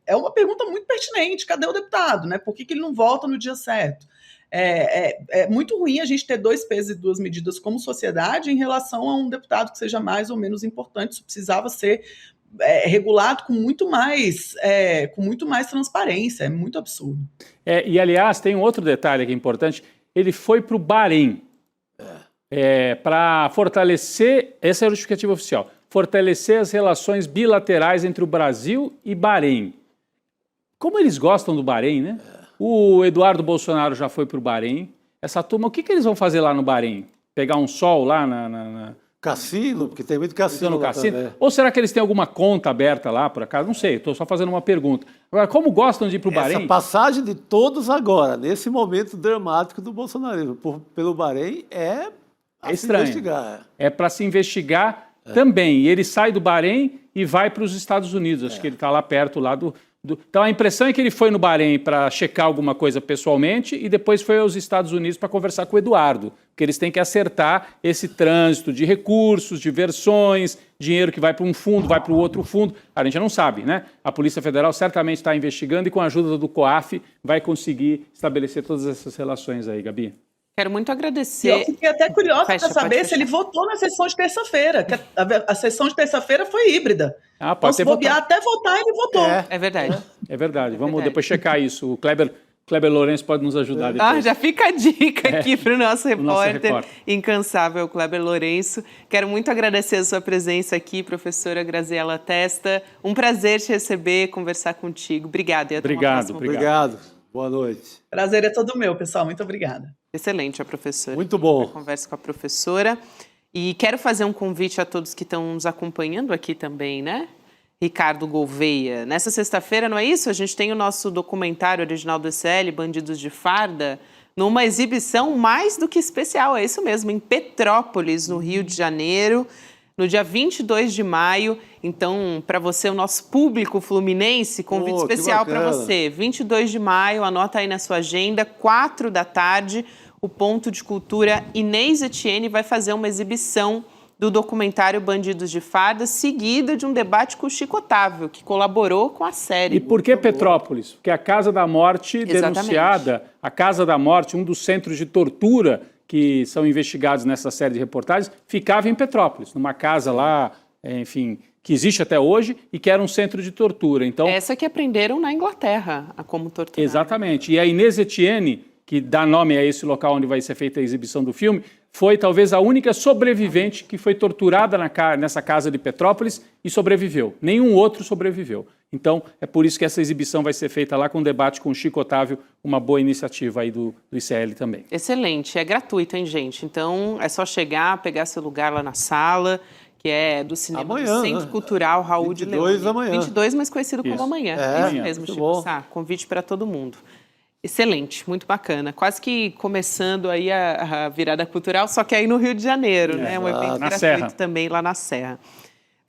é uma pergunta muito pertinente. Cadê o deputado? Né? Por que ele não volta no dia certo? É muito ruim a gente ter 2 pesos e 2 medidas como sociedade em relação a um deputado que seja mais ou menos importante. Isso precisava ser regulado com muito mais transparência. É muito absurdo. E, aliás, tem um outro detalhe que é importante. Ele foi para o Bahrein para fortalecer, essa é a justificativa oficial, fortalecer as relações bilaterais entre o Brasil e Bahrein. Como eles gostam do Bahrein, né? O Eduardo Bolsonaro já foi para o Bahrein. Essa turma, o que eles vão fazer lá no Bahrein? Pegar um sol lá na... Cassino, porque tem muito cassino no lá cassino? também. Ou será que eles têm alguma conta aberta lá, por acaso? Não sei, estou só fazendo uma pergunta. Agora, como gostam de ir para o Bahrein? Essa passagem de todos agora, nesse momento dramático do bolsonarismo, pelo Bahrein, é estranho. Investigar. É para se investigar também. E ele sai do Bahrein e vai para os Estados Unidos. Acho que ele está lá perto lá do... Então a impressão é que ele foi no Bahrein para checar alguma coisa pessoalmente e depois foi aos Estados Unidos para conversar com o Eduardo, porque eles têm que acertar esse trânsito de recursos, de versões, dinheiro que vai para um fundo, vai para o outro fundo. A gente não sabe, né? A Polícia Federal certamente está investigando e com a ajuda do COAF vai conseguir estabelecer todas essas relações aí, Gabi. Quero muito agradecer. Eu fiquei até curiosa para saber se ele votou na sessão de terça-feira, que a sessão de terça-feira foi híbrida. Pode então, se bobear votado. até votar, ele votou. É verdade. É verdade. Vamos verdade. depois checar isso. O Kleber Lourenço pode nos ajudar depois. Já fica a dica aqui para o nosso repórter repórter incansável, Kleber Lourenço. Quero muito agradecer a sua presença aqui, professora Graziela Testa. Um prazer te receber, conversar contigo. Obrigada. E até uma próxima. Obrigado. Boa noite. Prazer é todo meu, pessoal. Muito obrigada. Excelente a professora. Muito bom. Conversa com a professora. E quero fazer um convite a todos que estão nos acompanhando aqui também, né? Ricardo Gouveia. Nessa sexta-feira, não é isso? A gente tem o nosso documentário original do ICL, Bandidos de Farda, numa exibição mais do que especial, é isso mesmo, em Petrópolis, no Rio de Janeiro, no dia 22 de maio. Então, para você, o nosso público fluminense, convite especial para você. 22 de maio, anota aí na sua agenda, 16h, o Ponto de Cultura Inês Etienne vai fazer uma exibição do documentário Bandidos de Farda, seguida de um debate com o Chico Otávio, que colaborou com a série. E por que Petrópolis? Porque a Casa da Morte denunciada, a Casa da Morte, um dos centros de tortura que são investigados nessa série de reportagens, ficava em Petrópolis, numa casa lá, enfim, que existe até hoje e que era um centro de tortura. Então, essa que aprenderam na Inglaterra, a como torturar. Exatamente. E a Inês Etienne, que dá nome a esse local onde vai ser feita a exibição do filme, foi talvez a única sobrevivente que foi torturada nessa casa de Petrópolis e sobreviveu. Nenhum outro sobreviveu. Então, é por isso que essa exibição vai ser feita lá com um debate com o Chico Otávio, uma boa iniciativa aí do ICL também. Excelente, é gratuito, hein, gente? Então, é só chegar, pegar seu lugar lá na sala, que é do cinema amanhã, do Centro Cultural Raul de Leão. 22 amanhã. 22, mas conhecido como amanhã. É, isso mesmo, muito Chico bom. Sá. Convite para todo mundo. Excelente, muito bacana. Quase que começando aí a virada cultural, só que aí no Rio de Janeiro, né? Um evento Na gratuito Serra. também lá na Serra.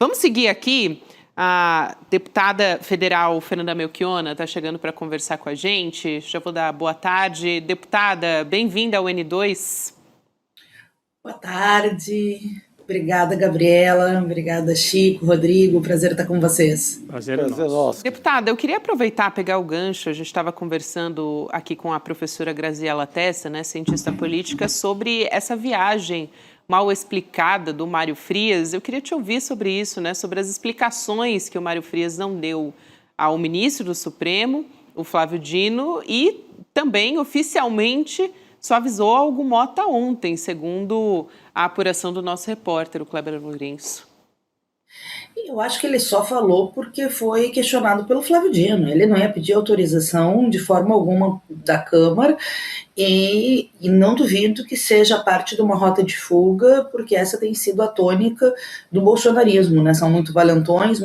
Vamos seguir aqui. A deputada federal Fernanda Melchiona está chegando para conversar com a gente. Já vou dar boa tarde. Deputada, bem-vinda ao N2. Boa tarde. Obrigada, Gabriela. Obrigada, Chico, Rodrigo. Prazer estar com vocês. Prazer é nosso. Deputada, eu queria aproveitar, pegar o gancho. A gente estava conversando aqui com a professora Graziela Testa, né, cientista política, sobre essa viagem mal explicada do Mário Frias. Eu queria te ouvir sobre isso, né, sobre as explicações que o Mário Frias não deu ao ministro do Supremo, o Flávio Dino, e também oficialmente só avisou ao Hugo Mota ontem, segundo a apuração do nosso repórter, o Kleber Lourenço. Eu acho que ele só falou porque foi questionado pelo Flávio Dino. Ele não ia pedir autorização de forma alguma da Câmara e não duvido que seja parte de uma rota de fuga, porque essa tem sido a tônica do bolsonarismo, né? São muito valentões,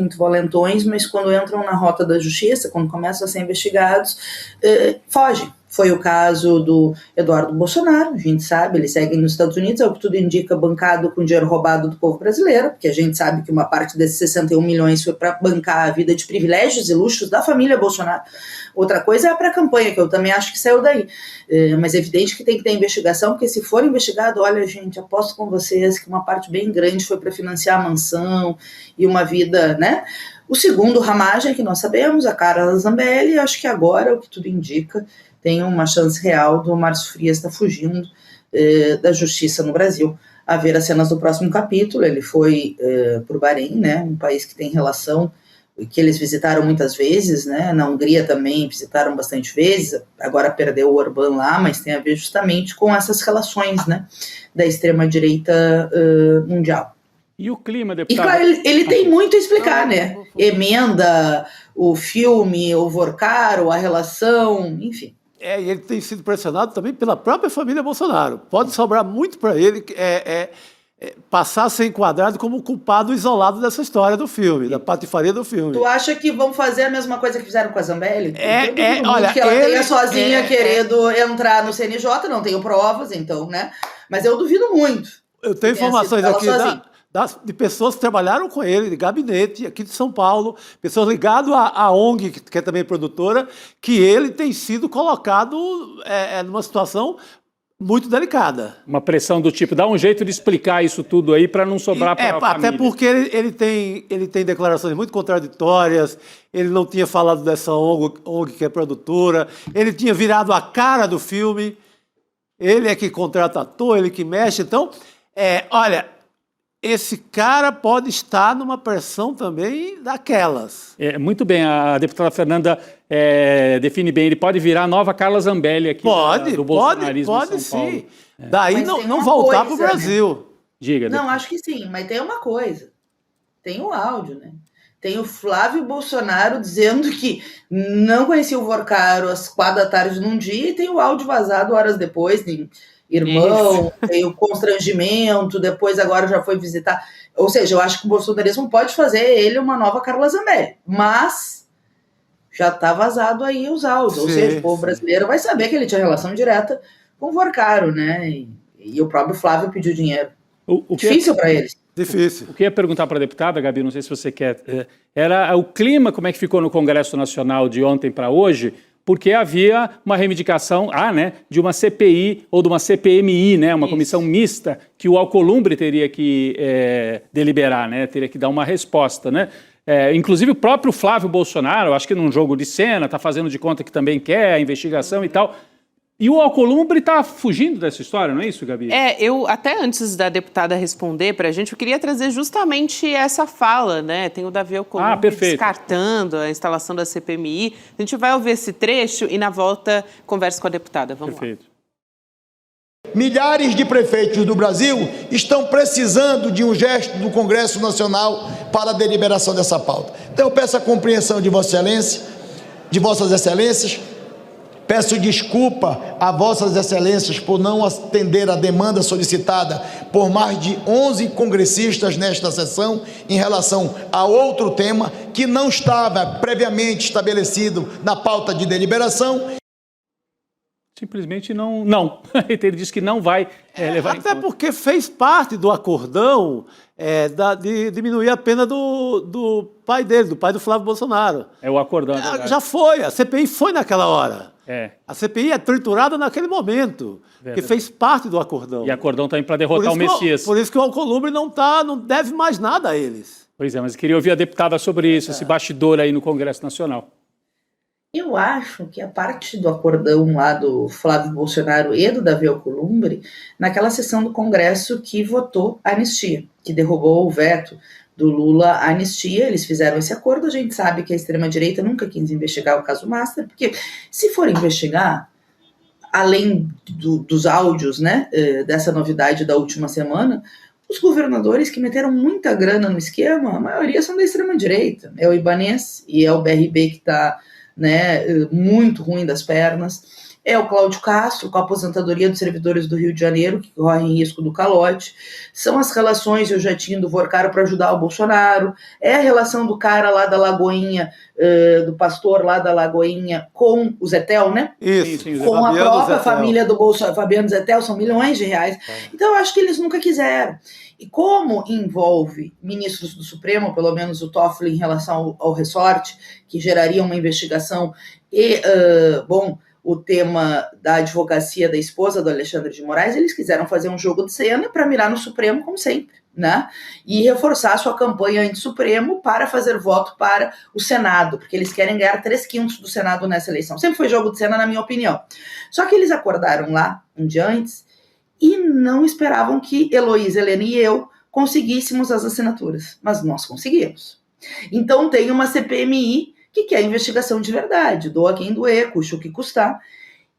mas quando entram na rota da justiça, quando começam a ser investigados, fogem. Foi o caso do Eduardo Bolsonaro, a gente sabe, ele segue nos Estados Unidos, é o que tudo indica, bancado com dinheiro roubado do povo brasileiro, porque a gente sabe que uma parte desses 61 milhões foi para bancar a vida de privilégios e luxos da família Bolsonaro. Outra coisa é a pré-campanha, que eu também acho que saiu daí. Mas é evidente que tem que ter investigação, porque se for investigado, olha, gente, aposto com vocês que uma parte bem grande foi para financiar a mansão e uma vida, né? O segundo ramagem, que nós sabemos, a Carla Zambelli, acho que agora, o que tudo indica, tem uma chance real do Márcio Frias estar fugindo da justiça no Brasil. a ver as cenas do próximo capítulo. Ele foi para o Bahrein, né, um país que tem relação, que eles visitaram muitas vezes, né, na Hungria também visitaram bastante vezes, agora perdeu o Orbán lá, mas tem a ver justamente com essas relações, né, da extrema-direita mundial. E o clima, deputado? E claro, ele tem muito a explicar, né, emenda, o filme, o Vorcaro, a relação, enfim. E ele tem sido pressionado também pela própria família Bolsonaro. Pode sobrar muito para ele passar a ser enquadrado como culpado isolado dessa história do filme, da patifaria do filme. Tu acha que vão fazer a mesma coisa que fizeram com a Zambelli? Olha, que ela tenha sozinha querendo entrar no CNJ, não tenho provas, então, né? Mas eu duvido muito. Eu tenho informações aqui de pessoas que trabalharam com ele, de gabinete, aqui de São Paulo, pessoas ligadas à ONG, que é também produtora, que ele tem sido colocado numa situação muito delicada. Uma pressão do tipo, dá um jeito de explicar isso tudo aí para não sobrar para a família. Até porque ele tem declarações muito contraditórias, ele não tinha falado dessa ONG que é produtora, ele tinha virado a cara do filme, ele é que contrata ator, ele que mexe. Então, olha, esse cara pode estar numa pressão também daquelas. Muito bem, a deputada Fernanda define bem, ele pode virar a nova Carla Zambelli aqui do bolsonarismo em São Paulo. Sim. Daí não voltar para o Brasil. Né? Diga. Não, acho que sim, mas tem uma coisa. Tem o áudio, né? Tem o Flávio Bolsonaro dizendo que não conhecia o Vorcaro às 4 da tarde num dia, e tem o áudio vazado horas depois, irmão, tem o constrangimento, depois agora já foi visitar. Ou seja, eu acho que o bolsonarismo pode fazer ele uma nova Carla Zambelli, mas já está vazado aí os áudios. Ou seja, o povo brasileiro vai saber que ele tinha relação direta com o Vorcaro, né? E o próprio Flávio pediu dinheiro. Difícil para eles. Difícil. O que eu ia perguntar para a deputada, Gabi, não sei se você quer, era o clima, como é que ficou no Congresso Nacional de ontem para hoje, porque havia uma reivindicação de uma CPI ou de uma CPMI, né, uma comissão mista, que o Alcolumbre teria que deliberar, né, teria que dar uma resposta. Né? Inclusive o próprio Flávio Bolsonaro, acho que num jogo de cena, está fazendo de conta que também quer a investigação e tal. E o Alcolumbre está fugindo dessa história, não é isso, Gabi? Eu até antes da deputada responder para a gente, eu queria trazer justamente essa fala, né? Tem o Davi Alcolumbre descartando a instalação da CPMI. A gente vai ouvir esse trecho e na volta conversa com a deputada. Vamos lá. Milhares de prefeitos do Brasil estão precisando de um gesto do Congresso Nacional para a deliberação dessa pauta. Então eu peço a compreensão de Vossa Excelência, de Vossas Excelências. Peço desculpa a Vossas Excelências por não atender a demanda solicitada por mais de 11 congressistas nesta sessão em relação a outro tema que não estava previamente estabelecido na pauta de deliberação. Simplesmente não. Ele disse que não vai levar em conta. Até porque fez parte do acordão de diminuir a pena do pai dele, do pai do Flávio Bolsonaro. O acordão. Já foi, a CPI foi naquela hora. A CPI é triturada naquele momento, que fez parte do acordão. E acordão também para derrotar o Messias. Por isso que o Alcolumbre não deve mais nada a eles. Pois é, mas eu queria ouvir a deputada sobre isso, esse bastidor aí no Congresso Nacional. Eu acho que a parte do acordão lá do Flávio Bolsonaro e do Davi Alcolumbre, naquela sessão do Congresso que votou a anistia, que derrubou o veto do Lula à anistia, eles fizeram esse acordo. A gente sabe que a extrema-direita nunca quis investigar o caso Master, porque se for investigar, além dos áudios, né, dessa novidade da última semana, os governadores que meteram muita grana no esquema, a maioria são da extrema-direita. É o Ibanez e é o BRB que está muito ruim das pernas. É o Cláudio Castro, com a aposentadoria dos servidores do Rio de Janeiro, que correm risco do calote. São as relações e o jatinho do Vorcaro para ajudar o Bolsonaro. É a relação do cara lá da Lagoinha, do pastor lá da Lagoinha, com o Zetel, né? Isso. Com a própria família do Bolsonaro, Fabiano Zetel, são milhões de reais. Então, eu acho que eles nunca quiseram. E como envolve ministros do Supremo, pelo menos o Toffoli em relação ao ressorte, que geraria uma investigação, e, o tema da advocacia da esposa do Alexandre de Moraes, eles quiseram fazer um jogo de cena para mirar no Supremo, como sempre, né? E reforçar sua campanha anti-Supremo para fazer voto para o Senado, porque eles querem ganhar 3/5 do Senado nessa eleição. Sempre foi jogo de cena, na minha opinião. Só que eles acordaram lá, um dia antes, e não esperavam que Heloísa, Helena e eu conseguíssemos as assinaturas, mas nós conseguimos. Então tem uma CPMI que quer investigação de verdade, doa quem doer, custe o que custar,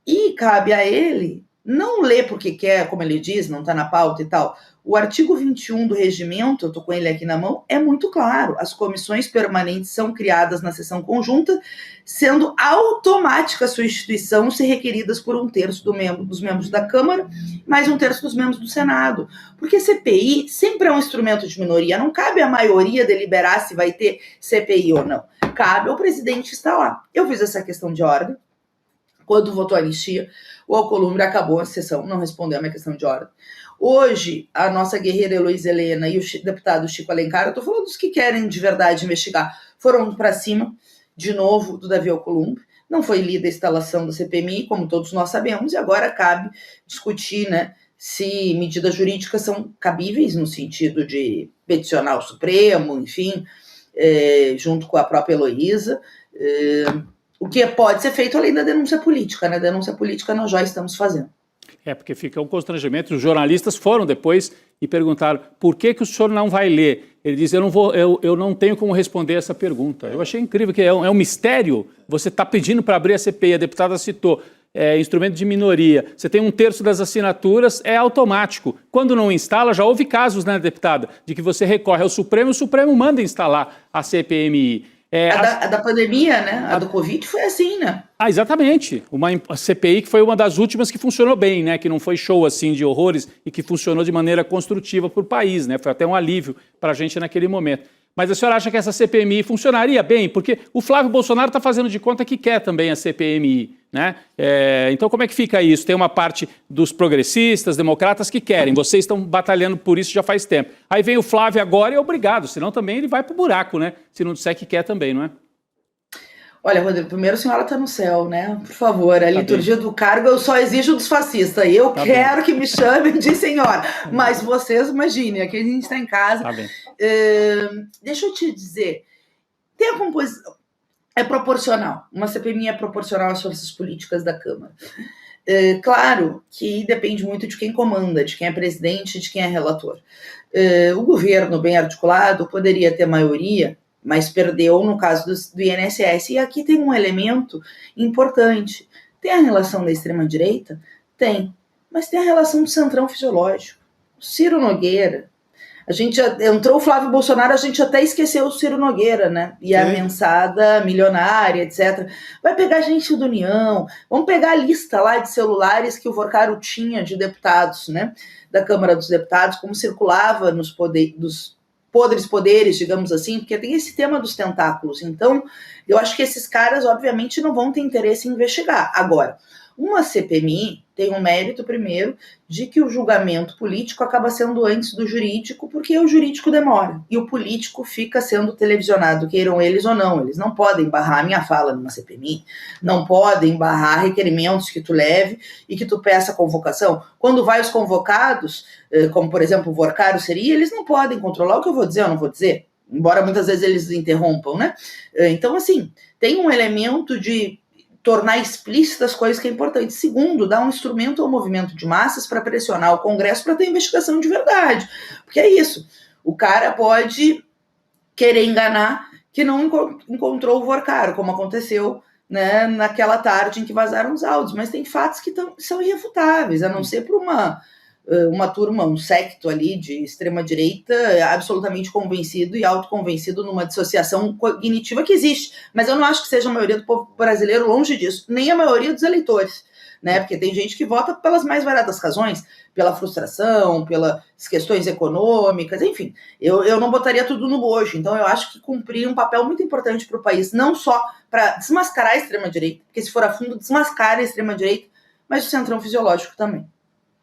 e cabe a ele não ler porque quer, como ele diz, não está na pauta e tal. O artigo 21 do regimento, eu estou com ele aqui na mão, é muito claro. As comissões permanentes são criadas na sessão conjunta, sendo automática a sua instituição se requeridas por 1/3 dos membros da Câmara, mais 1/3 dos membros do Senado. Porque CPI sempre é um instrumento de minoria, não cabe à maioria deliberar se vai ter CPI ou não. Cabe ao presidente estar lá. Eu fiz essa questão de ordem. Quando votou a anistia, o Alcolumbre acabou a sessão, não respondeu a minha questão de ordem. Hoje, a nossa guerreira Heloísa Helena e o deputado Chico Alencar, eu estou falando dos que querem de verdade investigar, foram para cima, de novo, do Davi Alcolumbre. Não foi lida a instalação da CPMI, como todos nós sabemos, e agora cabe discutir, né, se medidas jurídicas são cabíveis no sentido de peticionar o Supremo, enfim, junto com a própria Heloísa, o que pode ser feito além da denúncia política, né? Denúncia política nós já estamos fazendo. Porque fica um constrangimento. Os jornalistas foram depois e perguntaram por que o senhor não vai ler. Ele diz, eu não tenho como responder essa pergunta. Eu achei incrível, que é um mistério. Você está pedindo para abrir a CPI, a deputada citou, instrumento de minoria. Você tem 1/3 das assinaturas, é automático. Quando não instala, já houve casos, né, deputada, de que você recorre ao Supremo e o Supremo manda instalar a CPMI. A da pandemia, né? A do Covid foi assim, né? Exatamente. A CPI que foi uma das últimas que funcionou bem, né? Que não foi show assim de horrores e que funcionou de maneira construtiva para o país, né? Foi até um alívio para a gente naquele momento. Mas a senhora acha que essa CPMI funcionaria bem? Porque o Flávio Bolsonaro está fazendo de conta que quer também a CPMI, né? Então como é que fica isso? Tem uma parte dos progressistas, democratas que querem. Vocês estão batalhando por isso já faz tempo. Aí vem o Flávio agora e é obrigado, senão também ele vai para o buraco, né? Se não disser que quer também, não é? Olha, Rodrigo, primeiro a senhora está no céu, né? Por favor, a liturgia do cargo eu só exijo dos fascistas. Eu quero que me chamem de senhora. Mas vocês imaginem, aqui a gente está em casa. Deixa eu te dizer, tem a composição, é proporcional. Uma CPMI é proporcional às forças políticas da Câmara. Claro que depende muito de quem comanda, de quem é presidente, de quem é relator. O governo bem articulado poderia ter maioria, mas perdeu no caso do INSS. E aqui tem um elemento importante. Tem a relação da extrema-direita? Tem. Mas tem a relação do centrão fisiológico. Ciro Nogueira. A gente já entrou o Flávio Bolsonaro, a gente até esqueceu o Ciro Nogueira, né? E a mensada milionária, etc. Vai pegar gente do União, vamos pegar a lista lá de celulares que o Vorcaro tinha de deputados, né? Da Câmara dos Deputados, como circulava nos podres poderes, digamos assim, porque tem esse tema dos tentáculos. Então, eu acho que esses caras, obviamente, não vão ter interesse em investigar. Agora, uma CPMI tem um mérito, primeiro, de que o julgamento político acaba sendo antes do jurídico, porque o jurídico demora, e o político fica sendo televisionado, queiram eles ou não. Eles não podem barrar a minha fala numa CPMI, não podem barrar requerimentos que tu leve e que tu peça convocação. Quando vai os convocados, como, por exemplo, o Vorcaro seria, eles não podem controlar o que eu vou dizer ou não vou dizer, embora muitas vezes eles interrompam, né? Então, assim, tem um elemento de tornar explícitas coisas que é importante. Segundo, dar um instrumento ao movimento de massas para pressionar o Congresso para ter investigação de verdade. Porque é isso. O cara pode querer enganar que não encontrou o Vorcaro, como aconteceu, né, naquela tarde em que vazaram os áudios. Mas tem fatos que são irrefutáveis, a não ser por uma turma, um secto ali de extrema-direita absolutamente convencido e autoconvencido numa dissociação cognitiva que existe. Mas eu não acho que seja a maioria do povo brasileiro, longe disso, nem a maioria dos eleitores, né? Porque tem gente que vota pelas mais variadas razões, pela frustração, pelas questões econômicas, enfim. Eu não botaria tudo no bojo. Então eu acho que cumprir um papel muito importante para o país, não só para desmascarar a extrema-direita, porque se for a fundo, desmascara a extrema-direita, mas o centrão fisiológico também.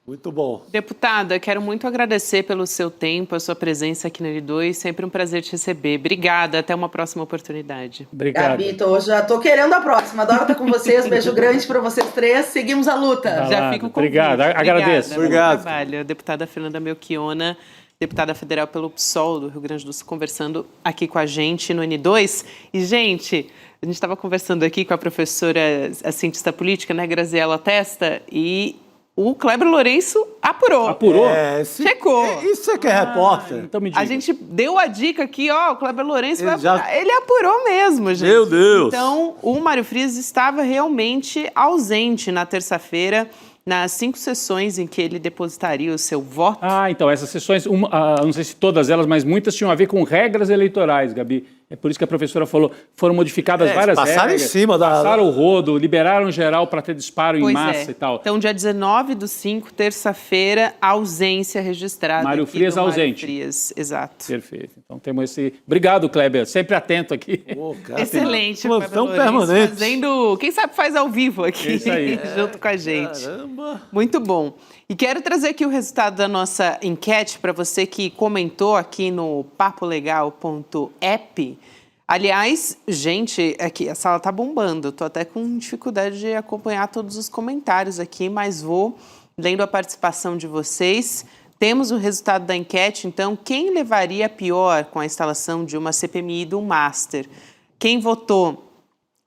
Muito bom. Deputada, quero muito agradecer pelo seu tempo, a sua presença aqui no L2. Sempre um prazer te receber. Obrigada, até uma próxima oportunidade. Obrigado. Gabi, já tô querendo a próxima. Adoro estar com vocês. Beijo grande para vocês três. Seguimos a luta. Já fico com Obrigado, agradeço. Obrigado. Trabalho. A deputada Fernanda Melchiona, deputada federal pelo PSOL do Rio Grande do Sul, conversando aqui com a gente no N2. E, gente, a gente estava conversando aqui com a professora, a cientista política, né, Graziela Testa, e o Kleber Lourenço apurou. Apurou? Checou. Isso é que é repórter. Então me diga. A gente deu a dica aqui, ó, o Kleber Lourenço vai apurar. Ele apurou mesmo, gente. Meu Deus! Então, o Mário Frias estava realmente ausente na terça-feira, nas 5 sessões em que ele depositaria o seu voto. Então, essas sessões, não sei se todas elas, mas muitas tinham a ver com regras eleitorais, Gabi. É por isso que a professora falou, foram modificadas várias regras. Passaram em cima da... Passaram o rodo, liberaram geral para ter disparo em massa e tal. Então, dia 19/5, terça-feira, ausência registrada. Mário Frias ausente. Mário Frias, exato. Perfeito. Então temos esse... Obrigado, Kleber. Sempre atento aqui. Excelente, plantão Kleber Lourenço, permanente. Fazendo, quem sabe faz ao vivo aqui, Isso aí. junto com a gente. Caramba! Muito bom. E quero trazer aqui o resultado da nossa enquete para você que comentou aqui no papolegal.app. Aliás, gente, aqui a sala tá bombando. Eu tô até com dificuldade de acompanhar todos os comentários aqui, mas vou lendo a participação de vocês. Temos o resultado da enquete, então, quem levaria pior com a instalação de uma CPMI e do Master? Quem votou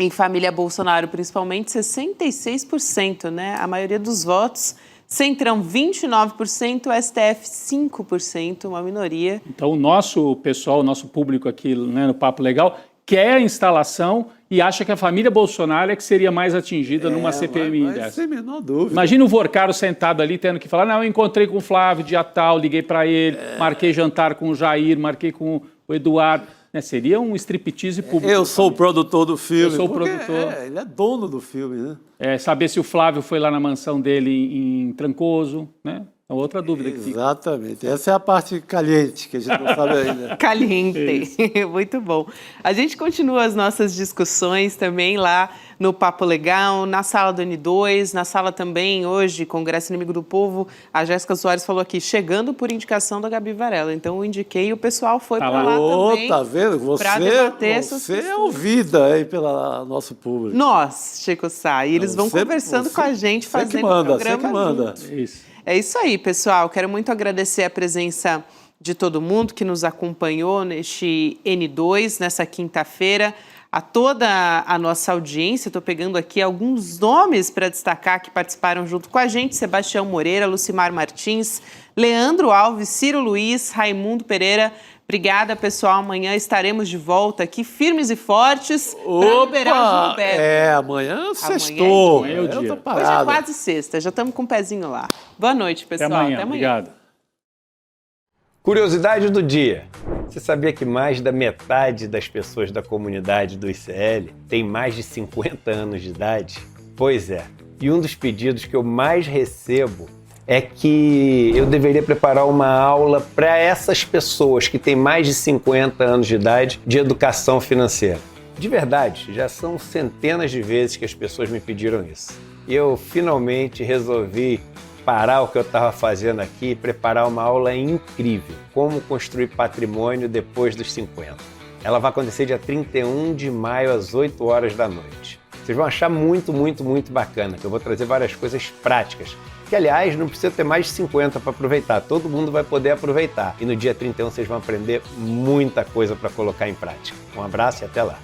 em família Bolsonaro, principalmente, 66%, né? A maioria dos votos. Centrão, 29%, STF, 5%, uma minoria. Então, o nosso pessoal, o nosso público aqui, né, no Papo Legal, quer a instalação e acha que a família Bolsonaro é que seria mais atingida numa CPMI dessa. Sem a menor dúvida. Imagina o Vorcaro sentado ali, tendo que falar, não, eu encontrei com o Flávio, dia tal, liguei para ele, marquei jantar com o Jair, marquei com o Eduardo. Né, seria um striptease público. Eu sou o produtor do filme. Eu sou o produtor. Ele é dono do filme, né? Saber se o Flávio foi lá na mansão dele em Trancoso, né? É outra dúvida que fica. Exatamente. Essa é a parte caliente, que a gente não sabe ainda. Caliente. Muito bom. A gente continua as nossas discussões também lá no Papo Legal, na sala do N2, na sala também hoje, Congresso Inimigo do Povo. A Jéssica Soares falou aqui, chegando por indicação da Gabi Varela. Então eu indiquei e o pessoal foi para lá também. Tá vendo? Você é ouvida aí pelo nosso público. Nós, Chico Sá. E eles vão conversando com a gente, fazendo o programa que manda. juntos. Isso. É isso aí, pessoal. Quero muito agradecer a presença de todo mundo que nos acompanhou neste N2, nessa quinta-feira, a toda a nossa audiência. Estou pegando aqui alguns nomes para destacar que participaram junto com a gente. Sebastião Moreira, Lucimar Martins, Leandro Alves, Ciro Luiz, Raimundo Pereira. Obrigada, pessoal. Amanhã estaremos de volta aqui, firmes e fortes, para liberar o João Beto. Amanhã sextou. Amanhã é o dia. Hoje é quase sexta, já estamos com o pezinho lá. Boa noite, pessoal. Até amanhã. Obrigado. Curiosidade do dia. Você sabia que mais da metade das pessoas da comunidade do ICL tem mais de 50 anos de idade? Pois é. E um dos pedidos que eu mais recebo é que eu deveria preparar uma aula para essas pessoas que têm mais de 50 anos de idade de educação financeira. De verdade, já são centenas de vezes que as pessoas me pediram isso. E eu finalmente resolvi parar o que eu estava fazendo aqui e preparar uma aula incrível, como construir patrimônio depois dos 50. Ela vai acontecer dia 31 de maio às 8 horas da noite. Vocês vão achar muito, muito, muito bacana, que eu vou trazer várias coisas práticas, que aliás não precisa ter mais de 50 para aproveitar, todo mundo vai poder aproveitar. E no dia 31 vocês vão aprender muita coisa para colocar em prática. Um abraço e até lá!